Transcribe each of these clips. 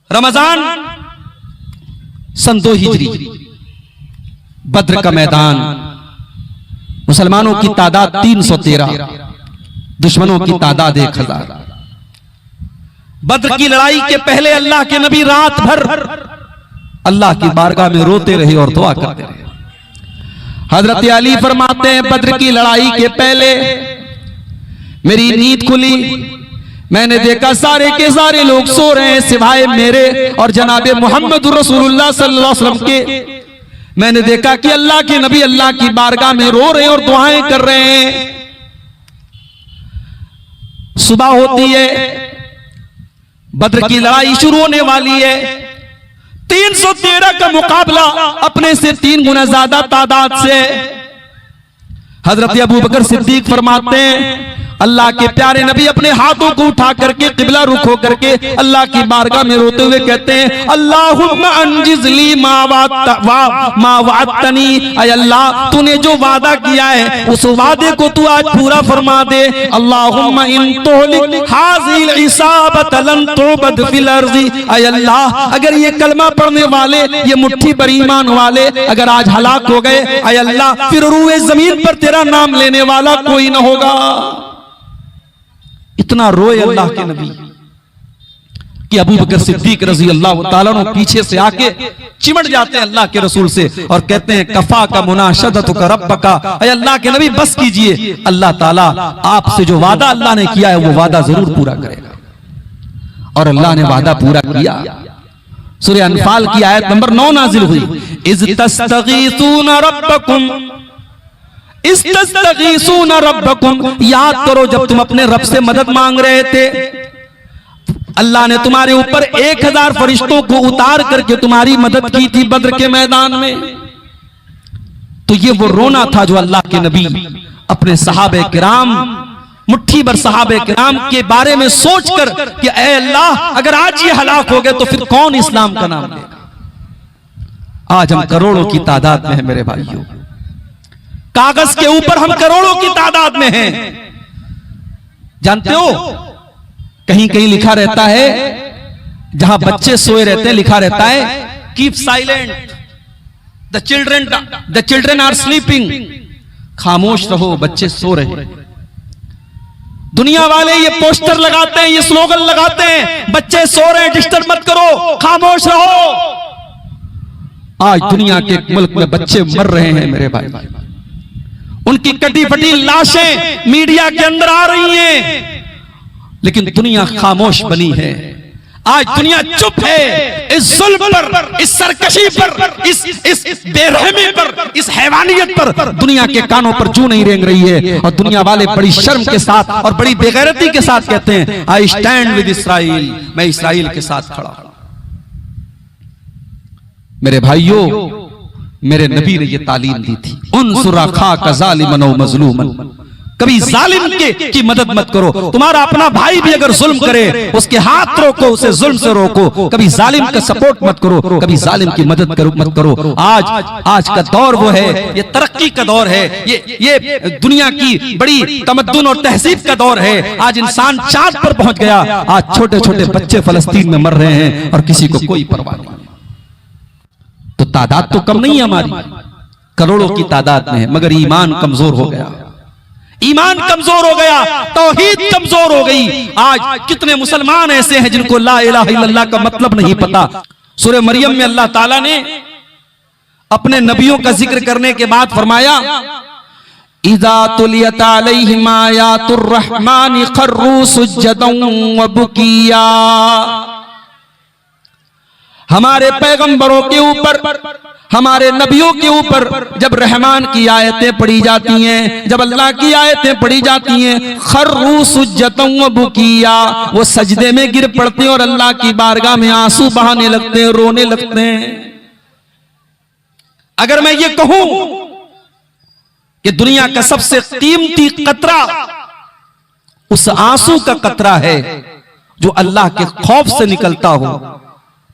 रमजान सन 2 हिजरी, बद्र का मैदान, मुसलमानों की तादाद 313, दुश्मनों की तादाद 1000। बद्र की लड़ाई के पहले अल्लाह के नबी रात भर अल्लाह की बारगाह में रोते रहे और दुआ करते रहे। हजरत अली फरमाते हैं, बद्र की लड़ाई के पहले मेरी नींद खुली, मैंने देखा सारे के सारे लोग सो रहे हैं सिवाय मेरे और जनाबे मोहम्मद रसूलुल्लाह सल्लल्लाहु अलैहि वसल्लम के। मैंने देखा कि अल्लाह के नबी अल्लाह की बारगाह में रो रहे हैं और दुआएं कर रहे हैं। सुबह होती है, बद्र की लड़ाई शुरू होने वाली है। 313 का मुकाबला अपने से 3 गुना ज्यादा तादाद से। हजरत अबू बकर सिद्दीक फरमाते हैं, अल्लाह के प्यारे नबी अपने हाथों को उठा करके किबला रुख हो करके अल्लाह की बारगाह में रोते हुए कहते हैं, अल्लाहुम्मा अंजिज़ली मा वअदतनी, ऐ अल्लाह तूने जो वादा किया है उस वादे को तू आज पूरा फरमा दे। अल्लाहुम्मा इन तुहलिक हाज़िल इसाबत लन तुबद फिल अर्ज़ि, ऐ अल्लाह अगर ये कलमा पढ़ने वाले, ये मुट्ठी भर ईमान वाले अगर आज हलाक हो गए, ऐ अल्लाह फिर रूए जमीन पर तेरा नाम लेने वाला कोई ना होगा। इतना रोए अल्लाह के नबी कि अबू बकर सिद्दीक रजी अल्लाह ताला अन्हु पीछे से आके चिमट जाते हैं अल्लाह के रसूल से और कहते हैं, कफा का मुनाशदतु का रब्बका, ऐ अल्लाह के नबी बस कीजिए, अल्लाह ताला आपसे जो वादा अल्लाह ने किया है वो वादा जरूर पूरा करेगा। और अल्लाह ने वादा पूरा किया। सूरह अनफाल की आयत नंबर 9 नाजिल हुई, इज़ तस्तगीसूना रब्बकुम इस्तस्तगीसूना रब्बकुम, याद करो जब तुम अपने रब से मदद मांग रहे थे, अल्लाह ने तुम्हारे ऊपर 1000 फरिश्तों को उतार करके तुम्हारी मदद की थी बद्र के मैदान में। तो ये वो रोना था जो अल्लाह के नबी अपने सहाबे किराम, मुट्ठी भर सहाबे किराम के बारे में सोचकर कि ऐ अल्लाह अगर आज ये हलाक हो गए तो फिर कौन इस्लाम का नाम लेगा। आज हम करोड़ों की तादाद में हैं मेरे भाइयों, कागज के ऊपर हम करोड़ों की तादाद में हैं। जानते हो कहीं कहीं लिखा रहता है, जहां बच्चे सोए रहते हैं लिखा रहता है, keep silent the children are sleeping, खामोश रहो बच्चे सो रहे। दुनिया वाले ये पोस्टर लगाते हैं, ये स्लोगन लगाते हैं, बच्चे सो रहे हैं डिस्टर्ब मत करो, खामोश रहो। आज दुनिया के मुल्क में बच्चे मर रहे हैं मेरे भाई, उनकी कटी फटी लाशें मीडिया के अंदर आ रही हैं, लेकिन दुनिया खामोश बनी है। आज दुनिया चुप है इस जुल्म पर, इस सरकशी पर, इस बेरहमी पर, इस हैवानियत पर दुनिया के कानों पर जू नहीं रेंग रही है। और दुनिया वाले बड़ी शर्म के साथ और बड़ी बेगैरती के साथ कहते हैं, आई स्टैंड विद इस्राइल, मैं इस्राइल के साथ खड़ा हूं। मेरे भाइयों, मेरे नबी ने ये तालीम दी थी, उनसुर अखाका ज़ालिमन व मज़लूमन, कभी जालिम की मदद मत करो। तुम्हारा अपना भाई भी अगर जुल्म करे उसके हाथ रोको, उसे जुल्म से रोको, कभी जालिम का सपोर्ट मत करो, कभी जालिम की मदद मत करो। आज का दौर वो है, ये तरक्की का दौर है, ये दुनिया की बड़ी तमद्दुन और तहजीब का दौर है। आज इंसान चांद पर पहुंच गया, आज छोटे छोटे बच्चे फलस्तीन में मर रहे हैं और किसी को कोई परवाह नहीं। तो तादाद तो कम नहीं है हमारी, करोड़ों की तादाद में है, मगर ईमान कमजोर हो गया, ईमान कमजोर हो गया, तौहीद कमजोर हो गई। आज कितने मुसलमान ऐसे हैं जिनको ला इलाहा इल्लल्लाह का मतलब नहीं पता। सूरह मरियम में अल्लाह ताला ने अपने नबियों का जिक्र करने के बाद फरमाया, इज़ा तुलियत अलैहिम आयातुर रहमानि खर्रू सुज्जदन व बुकिया। हमारे पैगंबरों के ऊपर, हमारे नबियों के ऊपर जब रहमान की आयतें पढ़ी जाती हैं, जब अल्लाह की आयतें पढ़ी जाती हैं, खर्रू सुज्जदन व बुकिया, वो सजदे में गिर पड़ते हैं और अल्लाह की बारगाह में आंसू बहाने लगते हैं, रोने लगते हैं। अगर मैं ये कहूं कि दुनिया का सबसे कीमती कतरा उस आंसू का कतरा है जो अल्लाह के खौफ से निकलता हो,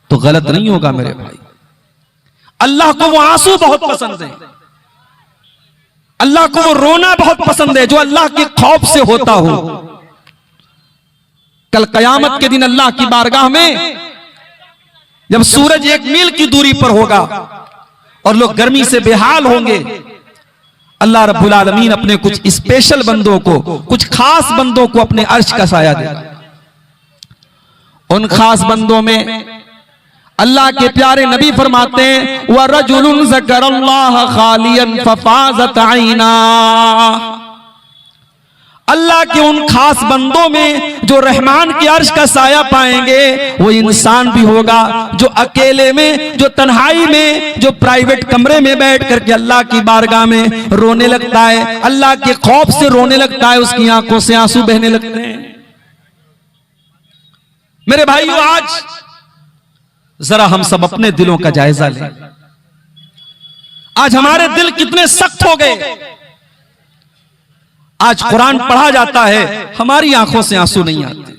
तो गलत नहीं होगा मेरे भाई। अल्लाह को वो आंसू बहुत पसंद है, अल्लाह को वो रोना बहुत पसंद है जो अल्लाह के खौफ से होता हो। कल कयामत के दिन अल्लाह की बारगाह में जब सूरज 1 मील की दूरी पर होगा और लोग गर्मी से बेहाल होंगे, अल्लाह रब्बुल आलमीन अपने कुछ स्पेशल बंदों को, कुछ खास बंदों को अपने अर्श का साया देगा। उन खास बंदों में अल्लाह के प्यारे नबी फरमाते हैं, व रजुलुन ज़करल्लाह खालियन फफाज़त ऐना। अल्लाह के उन खास बंदों में जो रहमान के अर्श का साया पाएंगे, वो इंसान भी होगा जो अकेले में, जो तन्हाई में, जो प्राइवेट कमरे में बैठ करके अल्लाह की बारगाह में रोने लगता है, अल्लाह के खौफ से रोने लगता है, उसकी आंखों से आंसू बहने लगते हैं। मेरे भाइयों, आज जरा हम सब अपने दिलों का जायजा लें। आज हमारे दिल कितने सख्त हो गए। आज कुरान पढ़ा जाता है, हमारी आंखों से आंसू नहीं आते।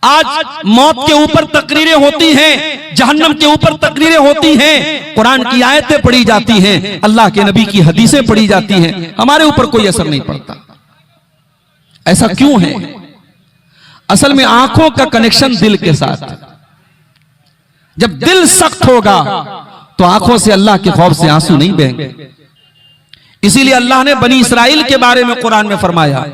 आज मौत के ऊपर तकरीरें होती हैं, जहन्नम के ऊपर तकरीरें होती हैं, कुरान की आयतें पढ़ी जाती हैं, अल्लाह के नबी की हदीसें पढ़ी जाती हैं, हमारे ऊपर कोई असर नहीं पड़ता। ऐसा क्यों है? असल में आंखों का कनेक्शन दिल के साथ। जब दिल सख्त होगा तो आंखों से अल्लाह के खौफ से आंसू नहीं बहेंगे। इसीलिए अल्लाह ने बनी इस्राइल के बारे में कुरान में फरमाया,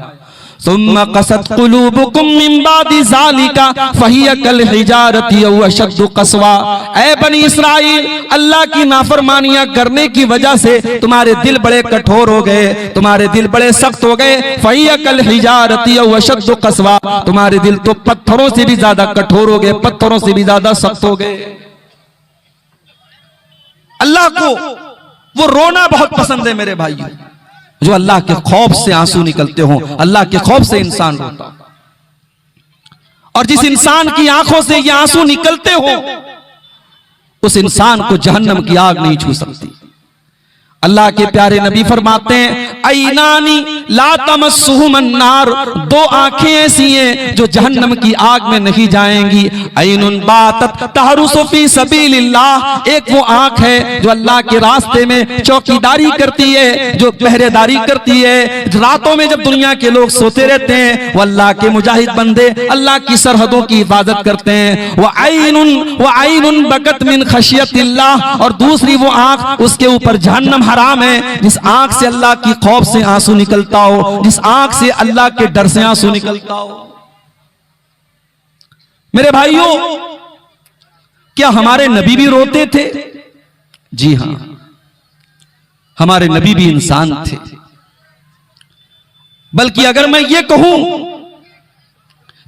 सुम्मा क़सत क़ुलूबुकुम मिन बादि ज़ालिका फ़हिय कल हिजारति औ अशद्दु क़स्वा। ऐ बनी इस्राइल, अल्लाह की नाफरमानियां करने की वजह से तुम्हारे दिल बड़े कठोर हो गए, तुम्हारे दिल बड़े सख्त हो गए। फ़हिय कल हिजारति औ अशद्दु क़स्वा, तुम्हारे दिल तो पत्थरों से भी ज्यादा कठोर हो गए, पत्थरों से भी ज्यादा सख्त हो गए। अल्लाह को वो रोना बहुत पसंद है मेरे भाइयों, जो अल्लाह के खौफ से आंसू निकलते हो। अल्लाह के खौफ से इंसान रोता, और जिस इंसान की आंखों से ये आंसू निकलते हो, उस इंसान को जहन्नम की आग नहीं छू सकती। अल्लाह के प्यारे नबी फरमाते हैं, ऐनानी ला तमस्सुहुमन नार, 2 आंखें ऐसी हैं जो जहन्नम की आग में नहीं जाएंगी। ऐनुन बातत तहरुसु फी सबीलिल्लाह, एक वो आंख है जो अल्लाह के रास्ते में चौकीदारी करती है, जो पहरेदारी करती है। रातों में जब दुनिया के लोग सोते रहते हैं, वो अल्लाह के मुजाहिद बंदे अल्लाह की सरहदों की हिफाजत करते हैं। वो ऐनुन बकत मिन खशियतिल्लाह, और दूसरी वो आंख, उसके ऊपर जहन्नम हराम है। जिस आंख से अल्लाह की खौफ से आंसू निकलता हो, जिस आंख से अल्लाह के डर से आंसू निकलता हो। मेरे भाइयों, क्या हमारे नबी भी रोते थे? जी हां, हमारे नबी भी इंसान थे। बल्कि अगर मैं ये कहूं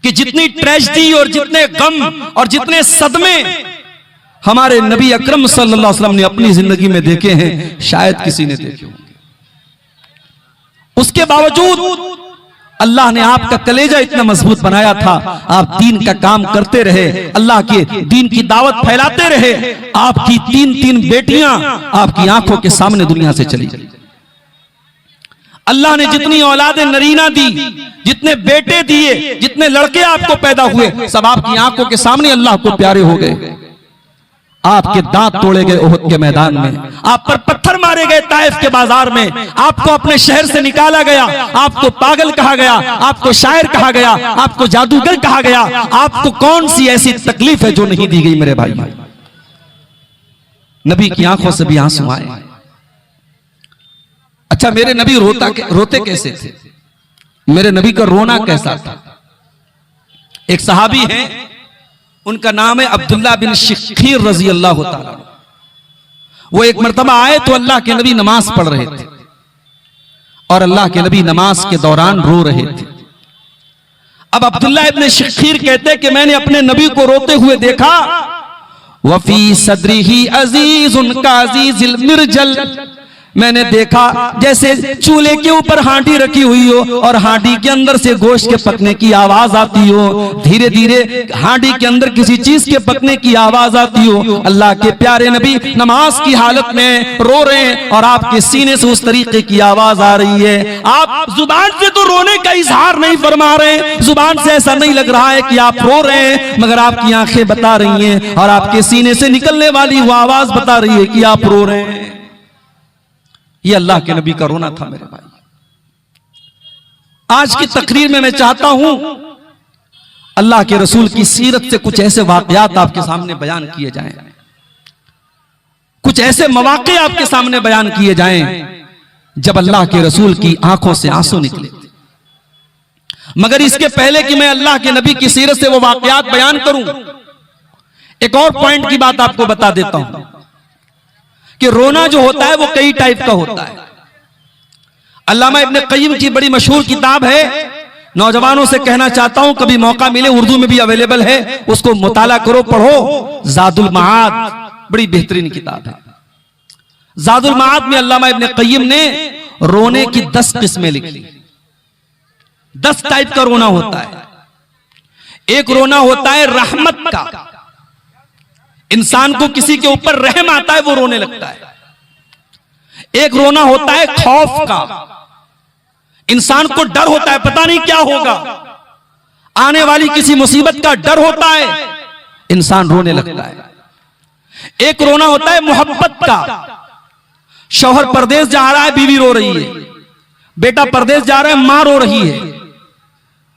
कि जितनी ट्रेजेडी और जितने गम और जितने सदमे हमारे नबी अकरम सल्लल्लाहु अलैहि वसल्लम ने अपनी जिंदगी में देखे हैं, शायद किसी ने देखे होंगे। उसके बावजूद अल्लाह ने आपका कलेजा इतना मजबूत बनाया था, आप दीन का काम करते रहे, अल्लाह के दीन की दावत फैलाते रहे। आपकी 3 बेटियां आपकी आंखों के सामने दुनिया से चली गई। अल्लाह ने जितनी औलादे नरीना दी, जितने बेटे दिए, जितने लड़के आपको पैदा हुए, सब आपकी आंखों के सामने अल्लाह को प्यारे हो गए। आपके दांत तोड़े गए ओहद के मैदान में, आप पर पत्थर मारे गए ताइफ के बाजार में, आपको अपने शहर से निकाला गया, आपको पागल कहा गया, आपको शायर कहा गया, आपको जादूगर कहा गया। आपको कौन सी ऐसी तकलीफ है जो नहीं दी गई मेरे भाई? नबी की आंखों से भी आंसू आए। अच्छा, मेरे नबी रोते कैसे थे? मेरे नबी का रोना कैसा था? एक सहाबी हैं, उनका नाम है अब्दुल्ला बिन शिखीर रजी अल्लाह ताला। वो एक मर्तबा आए तो अल्लाह के नबी नमाज पढ़ रहे थे, और अल्लाह के नबी नमाज के दौरान रो रहे थे। अब अब्दुल्ला इब्न शिखीर कहते कि मैंने अपने नबी को रोते हुए देखा। वफी सदरिही अजीजुन का अजीजिल मिर्जल, मैंने देखा जैसे चूल्हे के ऊपर हांडी रखी हुई हो और हांडी के अंदर से गोश्त के पकने की आवाज आती हो, धीरे धीरे हांडी के अंदर किसी चीज के पकने की आवाज आती हो। अल्लाह के प्यारे नबी नमाज की हालत में रो रहे हैं और आपके सीने से उस तरीके की आवाज आ रही है। आप जुबान से तो रोने का इजहार नहीं फरमा रहे, जुबान से ऐसा नहीं लग रहा है कि आप रो रहे हैं, मगर आपकी आंखें बता रही हैं और आपके सीने से निकलने वाली वो आवाज बता रही है कि आप रो रहे हैं। ये अल्लाह के नबी का रोना था मेरे भाई। आज की तकरीर में मैं चाहता हूं अल्लाह के रसूल की सीरत से कुछ ऐसे वाकयात आपके सामने बयान किए जाएं, कुछ ऐसे मौके आपके सामने बयान किए जाएं जब अल्लाह के रसूल की आंखों से आंसू निकले। मगर इसके पहले कि मैं अल्लाह के नबी की सीरत से वो वाकयात बयान करूं, एक और पॉइंट की बात आपको बता देता हूं कि रोना जो होता है वो कई टाइप का होता है। अल्लामा इब्ने क़य्यिम की बड़ी मशहूर किताब है, नौजवानों से कहना चाहता हूं कभी मौका मिले, उर्दू में भी अवेलेबल है, उसको मुताला करो, पढ़ो। ज़ादुल मआद बड़ी बेहतरीन किताब है। ज़ादुल मआद में अल्लामा इब्ने क़य्यिम ने रोने की 10 किस्में लिखी। 10 टाइप का रोना होता है। एक रोना होता है रहमत का, इंसान को किसी के ऊपर रहम आता है वो रोने लगता है। एक रोना होता है खौफ का, इंसान को डर होता है, पता नहीं क्या होगा, आने वाली किसी मुसीबत का डर होता है, इंसान रोने लगता है। एक रोना होता है मोहब्बत का, शौहर परदेश जा रहा है, बीवी रो रही है, बेटा परदेश जा रहा है, मां रो रही है।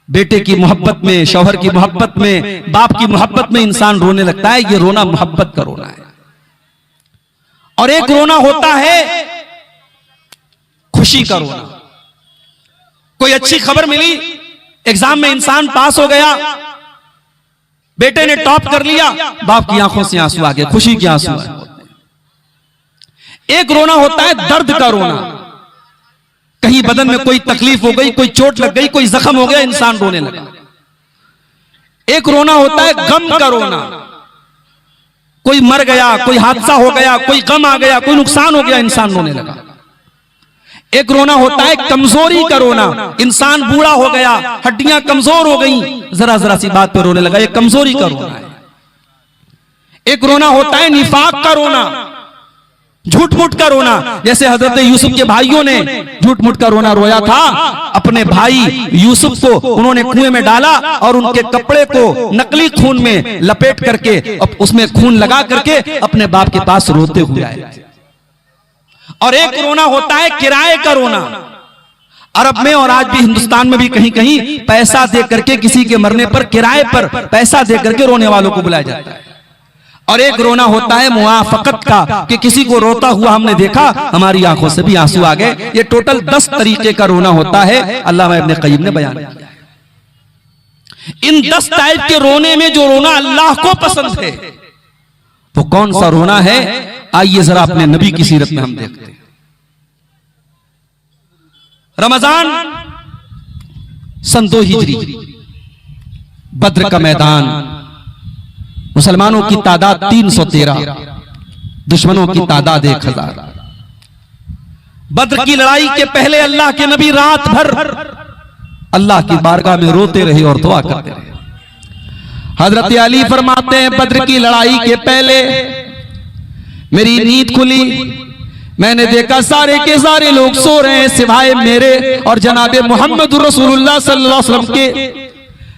बेटे की मोहब्बत में, शौहर की मोहब्बत में, बाप की मोहब्बत में इंसान रोने लगता है, ये रोना मोहब्बत का रोना है। और एक रोना होता है खुशी का रोना। कोई अच्छी खबर मिली, एग्जाम में इंसान पास हो गया, बेटे ने टॉप कर लिया, बाप की आंखों से आंसू आ गए, खुशी के आंसू आ गए। एक रोना होता है दर्द का रोना, कहीं बदन में कोई तकलीफ हो गई, कोई चोट लग गई, कोई जख्म हो गया, इंसान रोने लगा। एक रोना होता है गम का रोना, कोई मर गया, कोई हादसा हो गया, कोई गम आ गया, कोई नुकसान हो गया, इंसान रोने लगा। एक रोना होता है कमजोरी का रोना, इंसान बूढ़ा हो गया, हड्डियां कमजोर हो गई, जरा जरा सी बात पर रोने लगा, ये कमजोरी का रोना है। एक रोना होता है निफाक का रोना, झूठ मूठ का रोना, जैसे हजरत यूसुफ के भाइयों ने झूठ मूठ का रोना रोया था। अपने भाई यूसुफ को उन्होंने कुएं में डाला और उनके कपड़े को नकली खून में लपेट करके, उसमें खून लगा करके अपने बाप के पास रोते हुए आए। और एक रोना होता है किराए का रोना, अरब में और आज भी हिंदुस्तान में भी कहीं कहीं पैसा दे करके किसी के मरने पर किराए पर पैसा दे करके रोने वालों को बुलाया जाता है। और एक रोना होता है मुआफकत का, कि किसी को रोता हुआ हमने देखा, हमारी आंखों से भी आंसू आ गए। ये टोटल 10 तरीके का रोना होता है, अल्लामा इब्ने क़य्यिम ने बयान किया। इन 10 टाइप के रोने में जो रोना अल्लाह को पसंद है वो कौन सा रोना है, आइए जरा अपने नबी की सीरत में हम देखते हैं। रमजान सन 2 हिजरी, बद्र का मैदान, मुसलमानों की तादाद 313, दुश्मनों की तादाद 1000। बद्र की लड़ाई के पहले अल्लाह के नबी रात भर अल्लाह की बारगाह में रोते रहे और दुआ करते रहे। हजरत अली फरमाते हैं, बद्र की लड़ाई के पहले मेरी नींद खुली, मैंने देखा सारे के सारे लोग सो रहे हैं सिवाय मेरे और जनाबे मोहम्मद रसूलुल्लाह सल्लल्लाहु अलैहि वसल्लम के।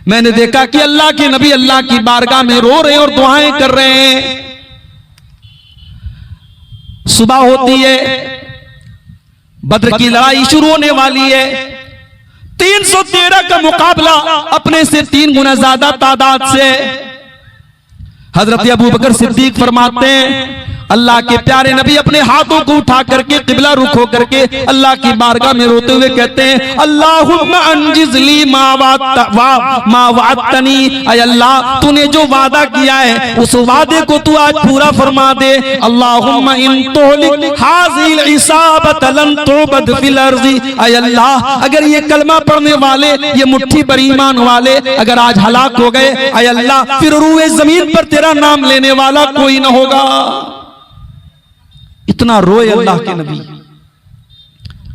मैंने देखा कि अल्लाह के नबी अल्लाह की बारगाह में रो रहे हैं और दुआएं कर रहे हैं। सुबह होती है, बद्र की लड़ाई शुरू होने वाली है। 313 का मुकाबला अपने से 3 गुना ज्यादा तादाद से। हजरत अबू बकर सिद्दीक फरमाते हैं, अल्लाह के प्यारे नबी अपने हाथों को उठा करके किबला रुख हो करके अल्लाह की बारगाह में रोते हुए कहते हैं, अल्लाहुम्मा अंजिज़ली मा वअदतनी, ऐ अल्लाह तूने जो वादा किया है उस वादे को तू आज पूरा फरमा दे। अल्लाहुम्मा इन तुहलिक हाज़िल इसाबत लन तुबद फिल अर्ज़ि, ऐ अल्लाह अगर ये कलमा पढ़ने वाले, ये मुट्ठी पर ईमान वाले अगर आज हलाक हो गए, ऐ अल्लाह फिर रूए जमीन पर तेरा नाम लेने वाला कोई ना होगा। इतना रोए अल्लाह के नबी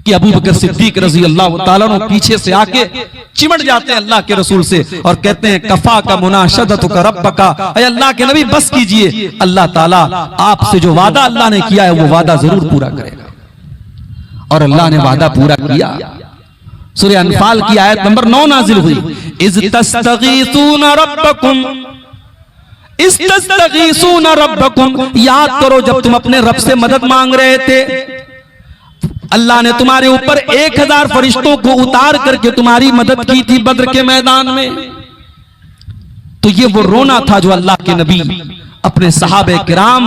कि अबू बकर सिद्दीक रजी अल्लाह ताला अन्हु पीछे से आके चिमट जाते हैं अल्लाह के रसूल से और कहते हैं, कफा का मुनाशदतुका रब्बका, ऐ अल्लाह के नबी बस कीजिए, अल्लाह ताला आपसे जो वादा अल्लाह ने किया है वो वादा जरूर पूरा करेगा। और अल्लाह ने वादा पूरा किया। सूरह अनफाल की आयत नंबर 9 नाजिल हुई, इज़ तस्तगीसूना रब्बकुम, इस्तगीसूना रब्बकुम, याद करो जब तुम अपने रब से मदद मांग रहे थे, अल्लाह ने तुम्हारे ऊपर 1000 फरिश्तों को उतार करके तुम्हारी मदद की थी बद्र के मैदान में। तो ये वो रोना था जो अल्लाह के नबी अपने सहाबे किराम,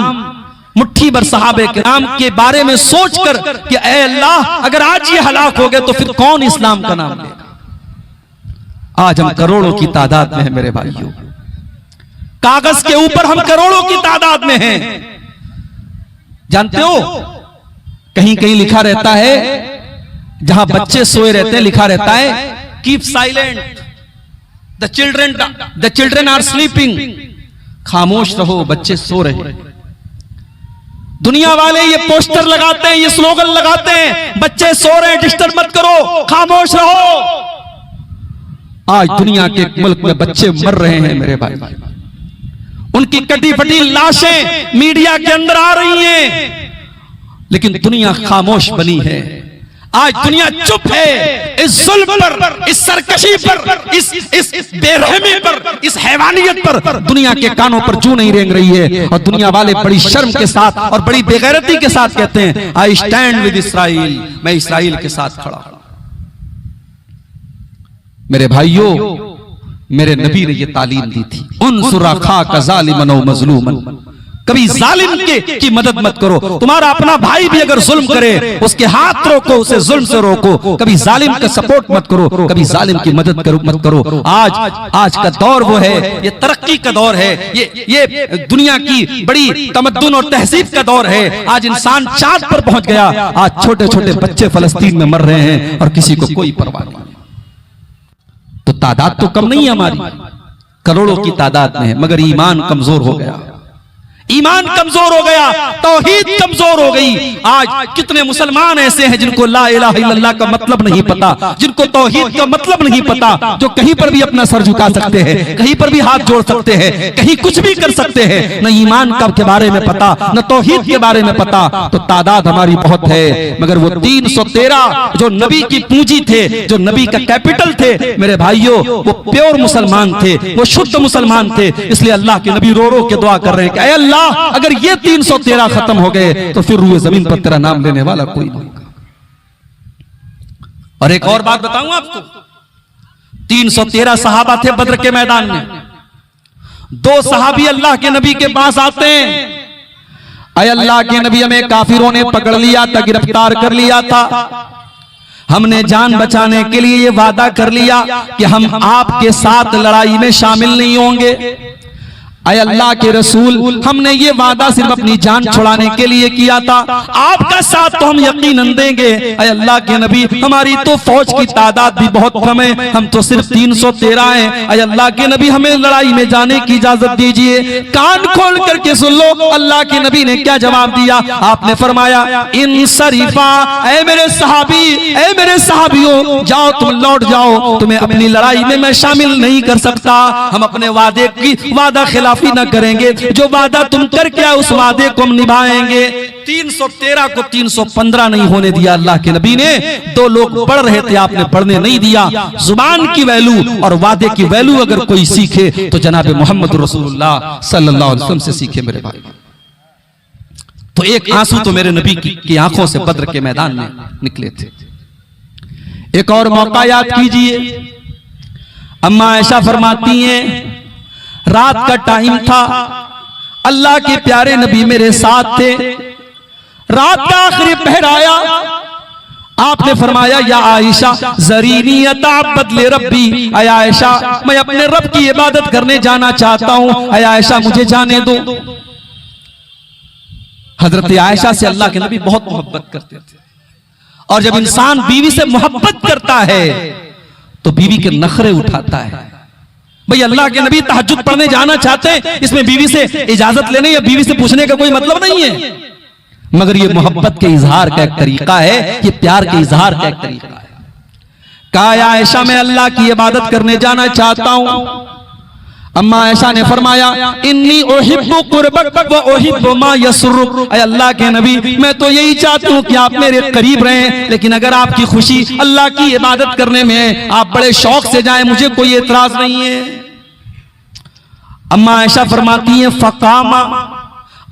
मुट्ठी भर सहाबे किराम के बारे में सोचकर कि ऐ अल्लाह, अगर आज ये हलाक हो गए तो फिर कौन इस्लाम का नाम लेगा। आज हम करोड़ों की तादाद में हैं मेरे भाइयों, कागज के ऊपर हम करोड़ों की तादाद में हैं। जानते हो, कहीं कहीं लिखा रहता है, जहां बच्चे सोए रहते हैं, लिखा रहता है keep silent, the children are sleeping, खामोश रहो, बच्चे सो रहे। दुनिया वाले ये पोस्टर लगाते हैं, ये स्लोगन लगाते हैं, बच्चे सो रहे हैं, डिस्टर्ब मत करो, खामोश रहो। आज दुनिया के मुल्क में बच्चे मर रहे हैं मेरे भाई, उनकी कटी फटी लाशें मीडिया के अंदर आ रही हैं, लेकिन दुनिया खामोश बनी है। आज दुनिया चुप है इस जुल्म पर, इस सरकशी पर, इस बेरहमी पर, इस हैवानियत पर दुनिया के कानों पर जू नहीं रेंग रही है। और दुनिया वाले बड़ी शर्म के साथ और बड़ी बेगैरती के साथ कहते हैं आई स्टैंड विद इस्राइल, मैं इस्राइल के साथ खड़ा हूं। मेरे भाइयों, मेरे नबी ने यह तालीम दी थी, उनसुर अखाका ज़ालिमन व मज़लूमन, कभी जालिम की मदद मत करो। तुम्हारा अपना भाई भी अगर जुल्म करे, उसके हाथ रोको, उसे जुल्म से रोको। कभी जालिम का सपोर्ट मत करो, कभी जालिम की मदद मत करो। आज का दौर वो है, ये तरक्की का दौर है, ये दुनिया की बड़ी तमद्दुन और तहजीब का दौर है। आज इंसान चांद पर पहुंच गया। आज छोटे छोटे बच्चे फलस्तीन में मर रहे हैं और किसी को कोई परवाह नहीं। तो तादाद तो कम नहीं है हमारी, करोड़ों की तादाद में है, मगर ईमान कमजोर हो गया, ईमान कमजोर हो गया, तौहीद कमजोर हो गई। आज कितने मुसलमान ऐसे हैं जिनको ला इलाहा इल्लल्लाह का मतलब नहीं पता, जिनको तौहीद का मतलब नहीं पता, जो कहीं पर भी अपना सर झुका सकते हैं, कहीं पर भी हाथ जोड़ सकते हैं, कहीं कुछ भी कर सकते हैं। न ईमान का के बारे में पता, न तौहीद के बारे में पता। तो तादाद हमारी बहुत है, मगर वो 313 जो नबी की पूंजी थे, जो नबी का कैपिटल थे, मेरे भाइयों, वो प्योर मुसलमान थे, वो शुद्ध मुसलमान थे। इसलिए अल्लाह के नबी रो रो के दुआ कर रहे हैं कि ऐ अल्लाह, अगर ये 313 खत्म हो गए तो फिर रूए जमीन पर तेरा नाम लेने वाला कोई नहीं। और एक और बात बताऊं आपको, 313 सहाबा थे बद्र के मैदान में। 2 सहाबी अल्लाह के नबी के पास आते हैं, अय अल्लाह के नबी, हमें काफिरों ने पकड़ लिया था, गिरफ्तार कर लिया था, हमने जान बचाने के लिए ये वादा कर लिया कि हम आपके साथ लड़ाई में शामिल नहीं होंगे। अय अल्लाह के रसूल, हमने ये वादा सिर्फ अपनी जान छुड़ाने के लिए किया था, आपका साथ तो हम यकीनन देंगे। अय अल्लाह के नबी, हमारी तो फौज की तादाद भी बहुत कम है, हम तो सिर्फ 313 हैं। अय अल्लाह के नबी, हमें लड़ाई में जाने की इजाजत दीजिए। कान खोल करके सुन लो अल्लाह के नबी ने क्या जवाब दिया। आपने फरमाया इन शरीफा, ऐ मेरे सहाबी, ऐ मेरे सहाबियों, जाओ तुम लौट जाओ, तुम्हें अपनी लड़ाई में मैं शामिल नहीं कर सकता। हम अपने वादे की वादा खिलाफ न करेंगे, जो वादा तुम करके आए उस वादे को हम निभाएंगे। 313 को 315 नहीं होने दिया अल्लाह के नबी ने। 2 लोग पढ़ रहे थे, आपने पढ़ने नहीं दिया। जुबान की वैल्यू और वादे की वैल्यू अगर कोई सीखे तो जनाब मोहम्मद रसूलुल्लाह सल्लल्लाहु अलैहि वसल्लम से सीखे मेरे भाई। तो एक आंसू तो मेरे नबी की आंखों से बद्र के मैदान में निकले थे। एक और मौका याद कीजिए, अम्मा आयशा फरमाती हैं, रात का टाइम था, अल्लाह के प्यारे नबी मेरे साथ थे, रात का आखिरी पहर आया, आपने फरमाया या आयशा ज़रीनी अताअब्बद ले रब्बी, अय आयशा मैं अपने रब की इबादत करने जाना चाहता हूं, अय आयशा मुझे जाने दो। हजरत आयशा से अल्लाह के नबी बहुत मोहब्बत करते थे, और जब इंसान बीवी से मोहब्बत करता है तो बीवी के नखरे उठाता है। भाई अल्लाह के नबी तहज्जुद पढ़ने जाना चाहते हैं, इसमें बीवी से इजाजत लेने या बीवी से पूछने का कोई मतलब नहीं है, मगर ये मोहब्बत के इजहार का एक तरीका है, ये प्यार के इजहार का एक तरीका है। कहा आयशा मैं अल्लाह की इबादत करने जाना चाहता हूं। अम्मा आयशा ने फरमाया इन्नी उहिब्बु कुर्बक व उहिब्बु मा यसरुक, ऐ अल्लाह के नबी मैं तो यही चाहती हूँ कि आप मेरे करीब रहें, लेकिन अगर आपकी खुशी अल्लाह की इबादत करने में आप बड़े शौक से जाएं, मुझे कोई एतराज नहीं है। अम्मा आयशा फरमाती हैं फकामा,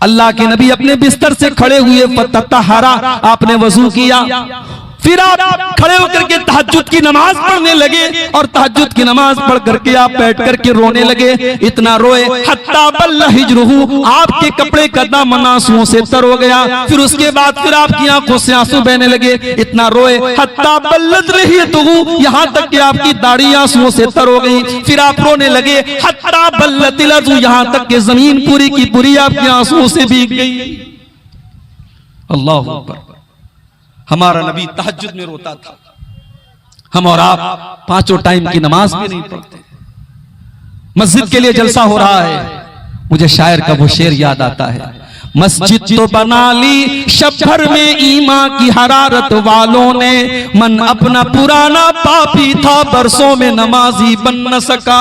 अल्लाह के नबी अपने बिस्तर से खड़े हुए, फततहरा आपने वजू किया, फिर आप खड़े होकर के तहज्जुद की नमाज पढ़ने लगे और तहज्जुद की नमाज पढ़ करके आप बैठ करके रोने लगे। इतना रोए हत्ता बल्ला हिजरुहु, आपके कपड़े का दामन आंसुओं से तर हो गया। फिर उसके बाद फिर आपकी आंखों से आंसू बहने लगे। इतना रोए हत्ता बल्लत लहियतुहु, यहां तक कि आपकी दाढ़ी आंसुओं से तर हो गई। फिर आप रोने लगे हत्ता बल्लतिल अर्ज़ु, यहां तक कि जमीन पूरी की पूरी आपके आंसुओं से भीग गई। अल्लाहु अकबर। हमारा नबी तहज्जुद में रोता था। हम और आप पांचों टाइम की नमाज भी नहीं पढ़ते। मस्जिद के लिए जलसा हो रहा है, मुझे शायर का वो शेर याद आता है, मस्जिद तो बना ली शब भर में ईमान की हरारत वालों ने, मन अपना पुराना पापी था बरसों में नमाजी बन न सका।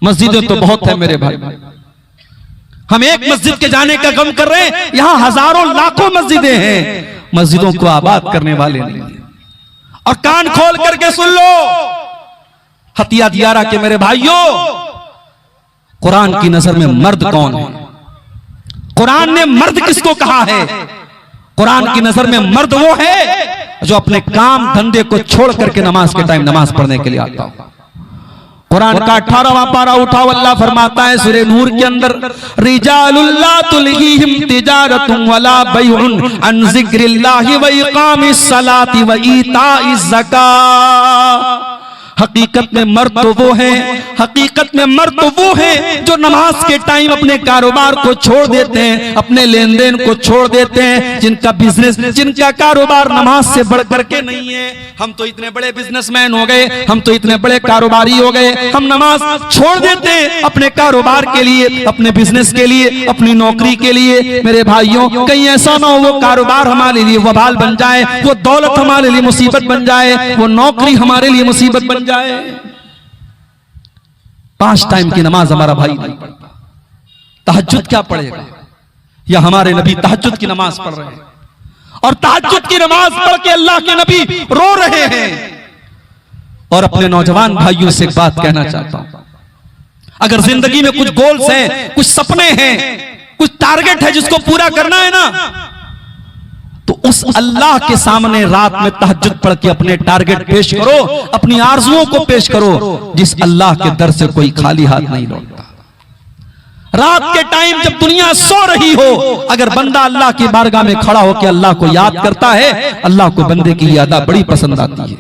मस्जिदें तो बहुत है मेरे भाई, हम एक मस्जिद के जाने का गम कर रहे हैं, यहां हजारों लाखों मस्जिदें हैं, मस्जिदों को आबाद करने वाले नहीं। और कान खोल करके सुन लो हतिया दियारा के मेरे भाइयों, कुरान की नजर में मर्द कौन है? कुरान ने मर्द किसको कहा है? कुरान की नजर में मर्द वो है जो अपने काम धंधे को छोड़ करके नमाज के टाइम नमाज पढ़ने के लिए आता हो। कुरान का 18वां पारा उठाओ, अल्लाह फरमाता है सूरह नूर के अंदर, रिजालुल ला तुल्हीहिम तिजारतुन वला बैउन अन जिक्रिल्लाहि व इकामिस सलाति व ईताइज ज़कात। हकीकत में मर्द तो वो है, हकीकत में मर्द तो वो है जो नमाज के टाइम अपने कारोबार को छोड़ देते हैं, अपने लेन देन को छोड़ देते हैं, जिनका बिजनेस, जिनका कारोबार नमाज से बढ़ करके नहीं है। हम तो इतने बड़े बिजनेसमैन हो गए, हम तो इतने बड़े कारोबारी हो गए, हम नमाज छोड़ देते हैं अपने कारोबार के लिए, अपने बिजनेस के लिए, अपनी नौकरी के लिए। मेरे भाइयों, कहीं ऐसा ना हो वो कारोबार हमारे लिए वबाल बन जाए, वो दौलत हमारे लिए मुसीबत बन जाए, वो नौकरी हमारे लिए मुसीबत बन जाए। 5 टाइम की नमाज हमारा भाई नहीं पढ़ता, तहज्जुद क्या पढ़ेगा? या हमारे नबी तहज्जुद की नमाज पढ़ रहे हैं और तहज्जुद की नमाज पढ़ के अल्लाह के नबी रो रहे हैं। और अपने नौजवान भाइयों से एक बात कहना चाहता हूं, अगर जिंदगी में कुछ गोल्स हैं, कुछ सपने हैं, कुछ टारगेट है जिसको पूरा करना है ना, तो उस अल्लाह के सामने रात में तहज्जुद पढ़ के अपने टारगेट पेश करो, अपनी आरजुओं को पेश करो, जिस अल्लाह के दर से कोई खाली हाथ नहीं लौटता। रात के टाइम जब दुनिया सो रही हो, अगर बंदा अल्लाह की बारगाह में खड़ा होकर अल्लाह को याद करता है, अल्लाह को बंदे की यादा बड़ी पसंद आती है।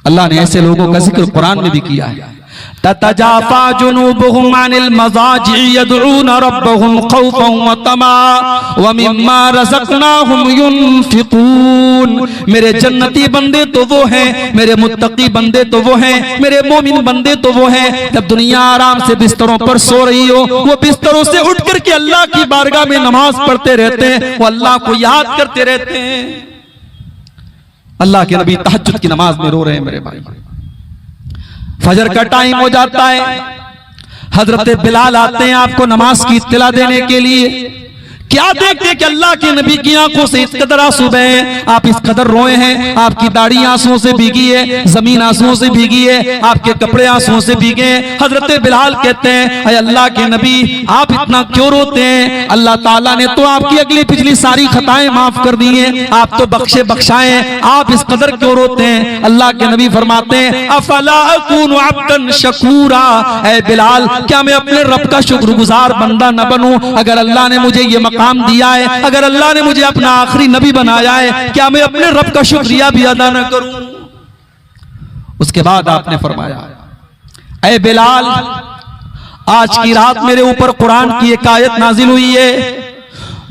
अल्लाह ने ऐसे लोगों का जिक्र कुरान में भी किया है, ततजाफा जुनूबुहुम अनिल मज़ाजि यदऊन रब्बहुम खौफन व तमा व मिम्मा रज़क़नाहुम युनफिकून। मेरे जन्नती बंदे तो वो हैं, मेरे मुत्तकी बंदे तो वो हैं, मेरे मोमिन बंदे तो वो हैं, जब दुनिया आराम से बिस्तरों पर सो रही हो, वो बिस्तरों से उठ करके अल्लाह की बारगाह में नमाज पढ़ते रहते हैं, वो अल्लाह को याद करते रहते हैं। अल्लाह के नबी तहज्जुद की नमाज में रो रहे हैं मेरे भाई। फजर का टाइम हो जाता है, हजरत बिलाल आते हैं आपको नमाज की इत्तला देने के लिए। क्या देखते कि अल्लाह के नबी की आंखों से इस कदर आंसू बहे, आप इस कदर रोए हैं, आपकी दाढ़ी आंसुओं से भीगी है, जमीन आंसुओं से भीगी है, आपके कपड़े आंसुओं से भीगे हैं। हजरत बिलाल कहते हैं, अरे अल्लाह के नबी आप इतना क्यों रोते हैं? अल्लाह ताला ने तो आपकी अगली पिछली सारी खताएं माफ कर दी हैं, आप तो बख्शे बख्शाए, आप इस कदर क्यों रोते हैं? अल्लाह के नबी फरमाते हैं, अफला अकूनु अब्दन शकूरा, ऐ बिलाल क्या मैं अपने रब का शुक्रगुजार बंदा न बनूं? अगर अल्लाह ने मुझे ये मकाम दिया है, अगर अल्लाह ने मुझे अपना आखिरी नबी बनाया है, क्या मैं अपने रब का शुक्रिया भी अदा न करूं? उसके बाद आपने फरमाया, ऐ बिलाल आज की रात मेरे ऊपर कुरान की एक आयत नाजिल हुई है,